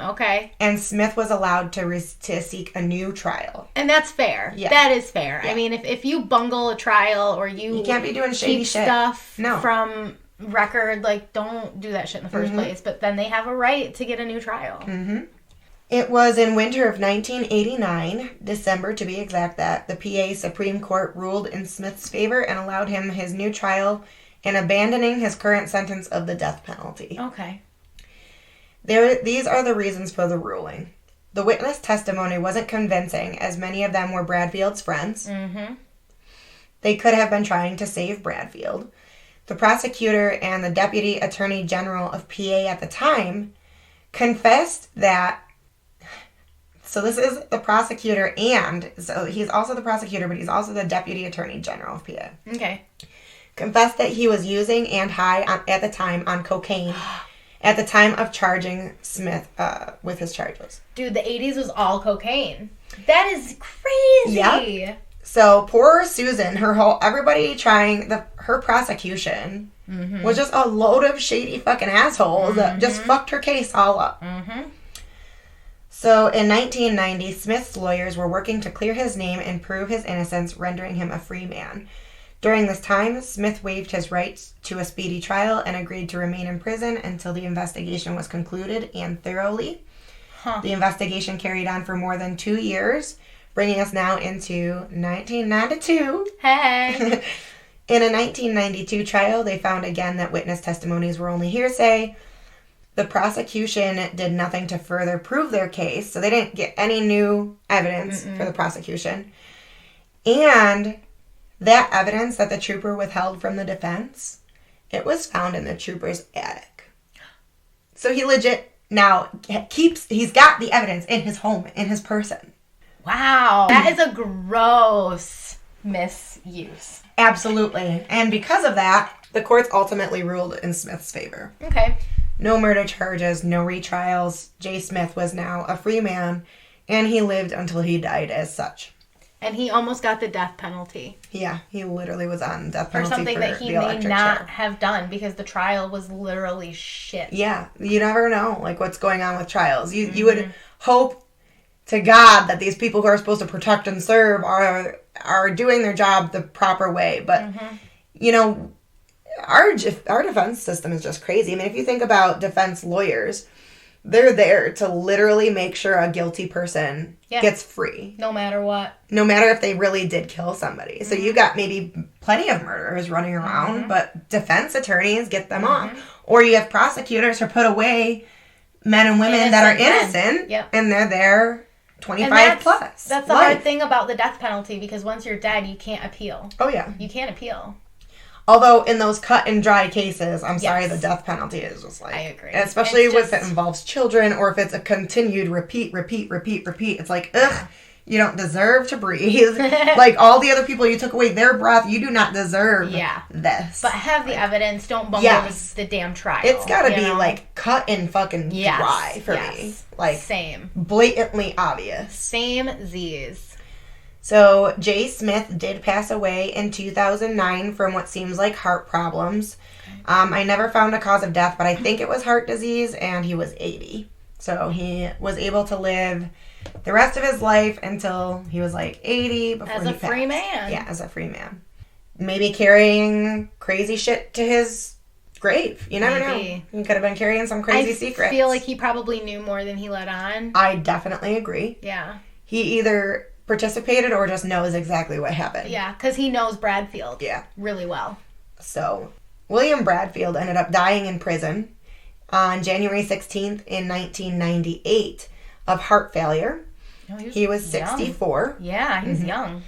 Okay. And Smith was allowed to seek a new trial. And that's fair. Yeah. That is fair. Yeah. I mean, if you bungle a trial or you can't be doing shady shit. Stuff from record, like, don't do that shit in the first place. But then they have a right to get a new trial. It was in winter of 1989, December to be exact, that the PA Supreme Court ruled in Smith's favor and allowed him his new trial in abandoning his current sentence of the death penalty. Okay. These are the reasons for the ruling. The witness testimony wasn't convincing, as many of them were Bradfield's friends. They could have been trying to save Bradfield. The prosecutor and the Deputy Attorney General of PA at the time confessed that... So this is the prosecutor, and so he's also the prosecutor, but he's also the Deputy Attorney General of PA. Okay. Confessed that he was using and high at the time on cocaine at the time of charging Smith with his charges. Dude, the 80s was all cocaine. That is crazy. Yep. So poor Susan, everybody trying, her prosecution was just a load of shady fucking assholes that just fucked her case all up. So in 1990, Smith's lawyers were working to clear his name and prove his innocence, rendering him a free man. During this time, Smith waived his rights to a speedy trial and agreed to remain in prison until the investigation was concluded and thoroughly. The investigation carried on for more than 2 years, bringing us now into 1992. Hey! In a 1992 trial, they found again that witness testimonies were only hearsay. The prosecution did nothing to further prove their case, so they didn't get any new evidence for the prosecution. And that evidence that the trooper withheld from the defense, it was found in the trooper's attic. So he legit now he's got the evidence in his home, in his person. Wow. That is a gross misuse. Absolutely. And because of that, the courts ultimately ruled in Smith's favor. Okay. No murder charges, no retrials. J. Smith was now a free man, and he lived until he died as such. And he almost got the death penalty. Yeah, he literally was on death penalty for something that he may not have done because the trial was literally shit. Yeah, you never know like what's going on with trials. You would hope to God that these people who are supposed to protect and serve are doing their job the proper way. But you know, our defense system is just crazy. I mean, if you think about defense lawyers, they're there to literally make sure a guilty person gets free. No matter what. No matter if they really did kill somebody. So you got maybe plenty of murderers running around, but defense attorneys get them off. Or you have prosecutors who put away men and women that are innocent, and they're there 25 plus. That's the hard thing about the death penalty, because once you're dead, you can't appeal. Oh, yeah. You can't appeal. Although in those cut and dry cases, I'm sorry, the death penalty is just like... I agree. Especially if it involves children or if it's a continued repeat. It's like, ugh, you don't deserve to breathe. Like all the other people, you took away their breath. You do not deserve this. But have the evidence. Don't bumble the damn trial. It's got to be like cut and fucking dry for me. Like same. Blatantly obvious. Same Z's. So, J. Smith did pass away in 2009 from what seems like heart problems. I never found a cause of death, but I think it was heart disease, and he was 80. So, he was able to live the rest of his life until he was like 80 before he passed. As a free man. Yeah, as a free man. Maybe carrying crazy shit to his grave. You never know. He could have been carrying some crazy secrets. I feel like he probably knew more than he let on. I definitely agree. Yeah. He either participated or just knows exactly what happened. Yeah, because he knows Bradfield really well. So, William Bradfield ended up dying in prison on January 16th in 1998 of heart failure. Oh, he was 64. Yeah, he's young.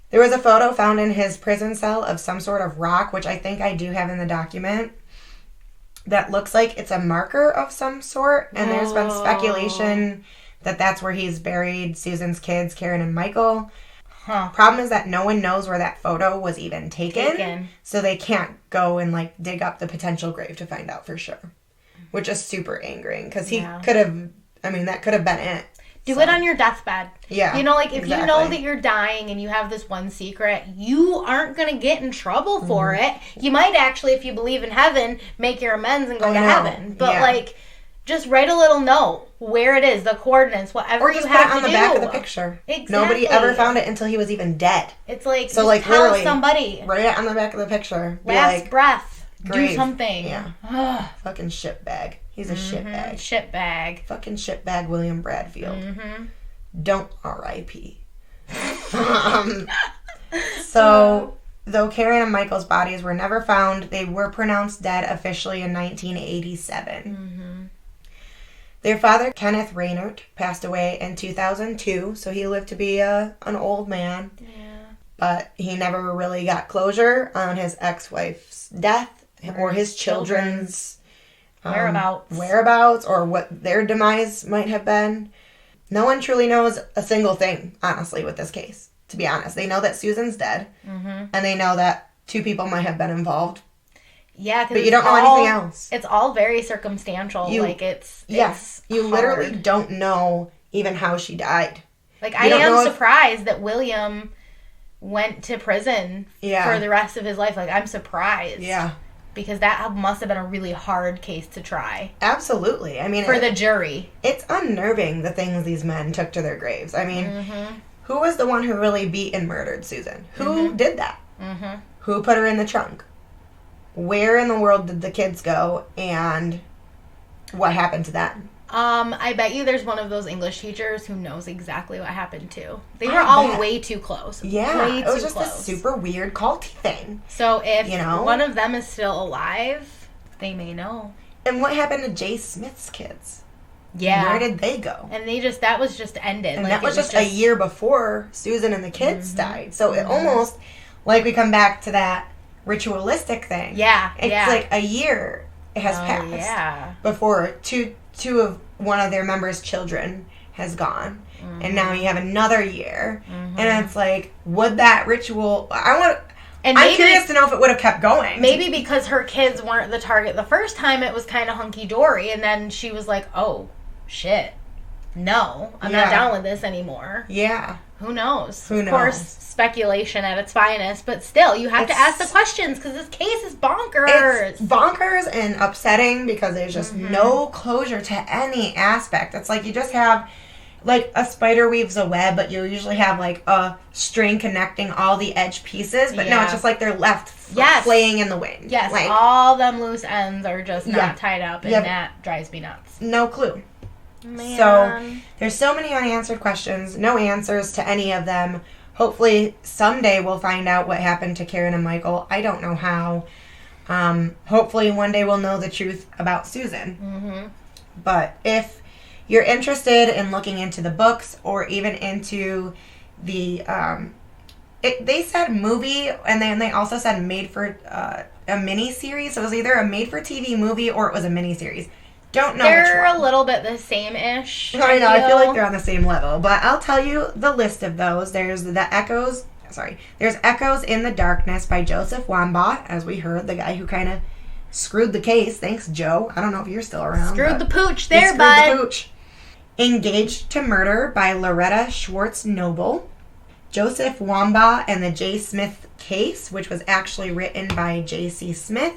There was a photo found in his prison cell of some sort of rock, which I think I do have in the document, that looks like it's a marker of some sort. And there's been speculation that that's where he's buried Susan's kids, Karen and Michael. Problem is that no one knows where that photo was even taken. So they can't go and like dig up the potential grave to find out for sure. Which is super angering because he could have, I mean, that could have been it. Do it on your deathbed. Yeah. You know, like if you know that you're dying and you have this one secret, you aren't going to get in trouble for it. You might actually, if you believe in heaven, make your amends and go to heaven. But like, just write a little note where it is, the coordinates, whatever you have to do. Or just put it on the back of the picture. Exactly. Nobody ever found it until he was even dead. It's like, so like tell somebody. Write it on the back of the picture. Last breath. Grave. Do something. Yeah. Fucking shitbag. He's a shitbag. Shitbag. Fucking shitbag William Bradfield. Don't R.I.P. So, though Karen and Michael's bodies were never found, they were pronounced dead officially in 1987. Their father, Kenneth Raynert, passed away in 2002, so he lived to be an old man. Yeah. But he never really got closure on his ex-wife's death or his children's whereabouts or what their demise might have been. No one truly knows a single thing, honestly, with this case, to be honest. They know that Susan's dead, and they know that 2 people might have been involved. Yeah, but you don't know anything else. It's all very circumstantial. You literally don't know even how she died. Like, I am surprised that William went to prison for the rest of his life. Like, I'm surprised. Yeah. Because that must have been a really hard case to try. Absolutely. I mean... For the jury. It's unnerving, the things these men took to their graves. I mean, who was the one who really beat and murdered Susan? Who did that? Who put her in the trunk? Where in the world did the kids go? And what happened to them? I bet you there's one of those English teachers who knows exactly what happened too. They were all way too close. Yeah, way it was too just close. a super weird culty thing. So if one of them is still alive, they may know. And what happened to Jay Smith's kids? Yeah. Where did they go? And that was just ended. And like, that was just a year before Susan and the kids died. So it almost, like, we come back to that ritualistic thing. Yeah, It's like a year has passed before two of one of their members' children has gone. And now you have another year. And it's like, would that ritual... I'm curious to know if it would have kept going. Maybe because her kids weren't the target the first time, it was kind of hunky-dory. And then she was like, oh, shit. No, I'm not down with this anymore. Yeah. Who knows? Who knows? Of course, speculation at its finest. But still, you have to ask the questions because this case is bonkers. It's bonkers and upsetting because there's just no closure to any aspect. It's like you just have... Like, a spider weaves a web, but you usually have, like, a string connecting all the edge pieces. But no, it's just like they're left flaying in the wind. Yes, like, all them loose ends are just not tied up, and that drives me nuts. No clue. Man. So, there's so many unanswered questions, no answers to any of them. Hopefully, someday we'll find out what happened to Karen and Michael. I don't know how. Hopefully, one day we'll know the truth about Susan. But if... you're interested in looking into the books or even into the, they said movie, and then they also said made for a mini-series. So it was either a made-for-TV movie or it was a mini-series. Don't know which one. They're a little bit the same-ish. I know, I feel like they're on the same level. But I'll tell you the list of those. There's Echoes in the Darkness by Joseph Wambaugh, as we heard, the guy who kind of screwed the case. Thanks, Joe. I don't know if you're still around. Screwed the pooch there, bud. Screwed the pooch. Engaged to Murder by Loretta Schwartz Noble. Joseph Wambaugh and the J. Smith Case, which was actually written by J.C. Smith.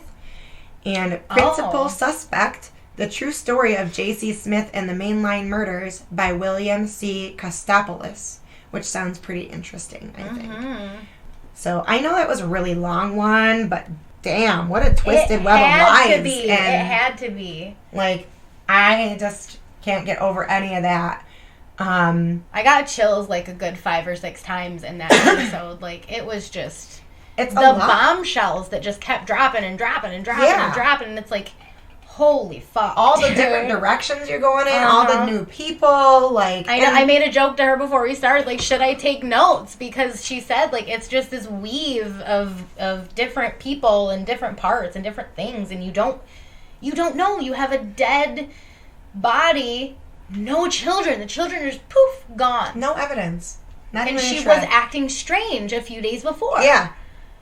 And Principal Suspect, The True Story of J.C. Smith and the Mainline Murders by William C. Kostopoulos, which sounds pretty interesting, I think. So I know that was a really long one, but damn, what a twisted web of lives. It had to be. Like, I just... can't get over any of that. I got chills like a good 5 or 6 times in that episode. Like, it was just... It's the bombshells that just kept dropping and dropping and dropping and dropping. And it's like, holy fuck. All the different directions you're going in, all the new people, like... I made a joke to her before we started, like, should I take notes? Because she said, like, it's just this weave of different people and different parts and different things. And you don't know. You have a dead... body, no children. The children are just poof, gone. No evidence. Not and even she a shred. was acting strange a few days before. Yeah,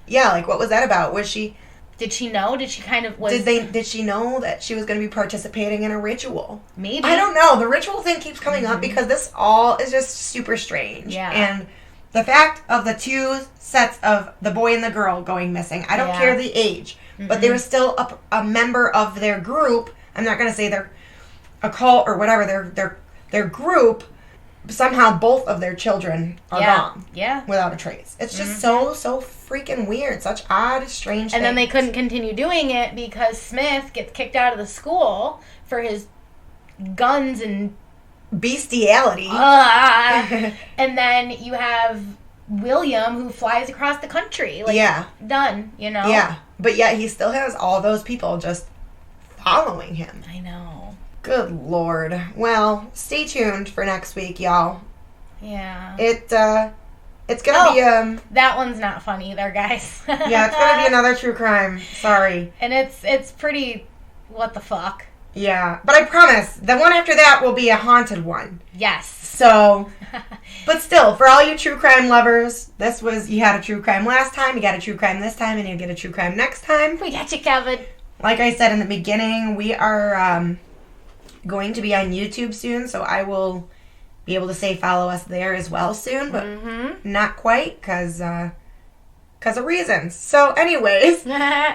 like what was that about? Was she? Did she know? Did she kind of? Did she know that she was going to be participating in a ritual? Maybe. I don't know. The ritual thing keeps coming up because this all is just super strange. Yeah. And the fact of the 2 sets of the boy and the girl going missing. I don't care the age, but they were still a member of their group. I'm not going to say they're a cult or whatever, their group, somehow both of their children are gone. Yeah. Without a trace. It's just so freaking weird. Such odd, strange And then they couldn't continue doing it because Smith gets kicked out of the school for his guns and... bestiality. And then you have William who flies across the country. Like, done, you know? Yeah. But yet he still has all those people just following him. I know. Good Lord. Well, stay tuned for next week, y'all. Yeah. It's gonna be that one's not fun either, guys. Yeah, it's gonna be another true crime. Sorry. And it's pretty what the fuck. Yeah. But I promise, the one after that will be a haunted one. Yes. So, but still, for all you true crime lovers, you had a true crime last time, you got a true crime this time, and you'll get a true crime next time. We got you covered. Like I said in the beginning, we are going to be on YouTube soon, so I will be able to say follow us there as well soon, but not quite because of reasons. So anyways,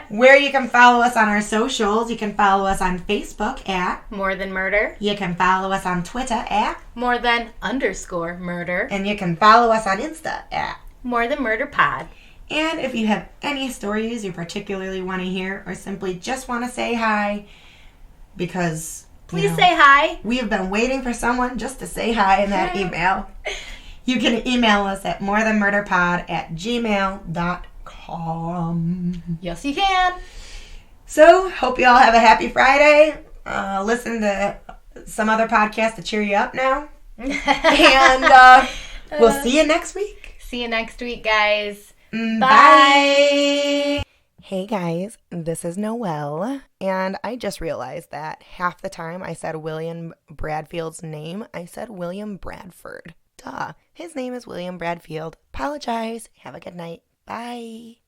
where you can follow us on our socials, you can follow us on Facebook at More Than Murder. You can follow us on Twitter at More Than _Murder. And you can follow us on Insta at More Than Murder Pod. And if you have any stories you particularly want to hear or simply just want to say hi, because please say hi. We have been waiting for someone just to say hi in that email. You can email us at morethanmurderpod@gmail.com. Yes, you can. So, hope you all have a happy Friday. Listen to some other podcast to cheer you up now. And we'll see you next week. See you next week, guys. Bye. Hey guys, this is Noelle, and I just realized that half the time I said William Bradfield's name, I said William Bradford. Duh. His name is William Bradfield. Apologize. Have a good night. Bye.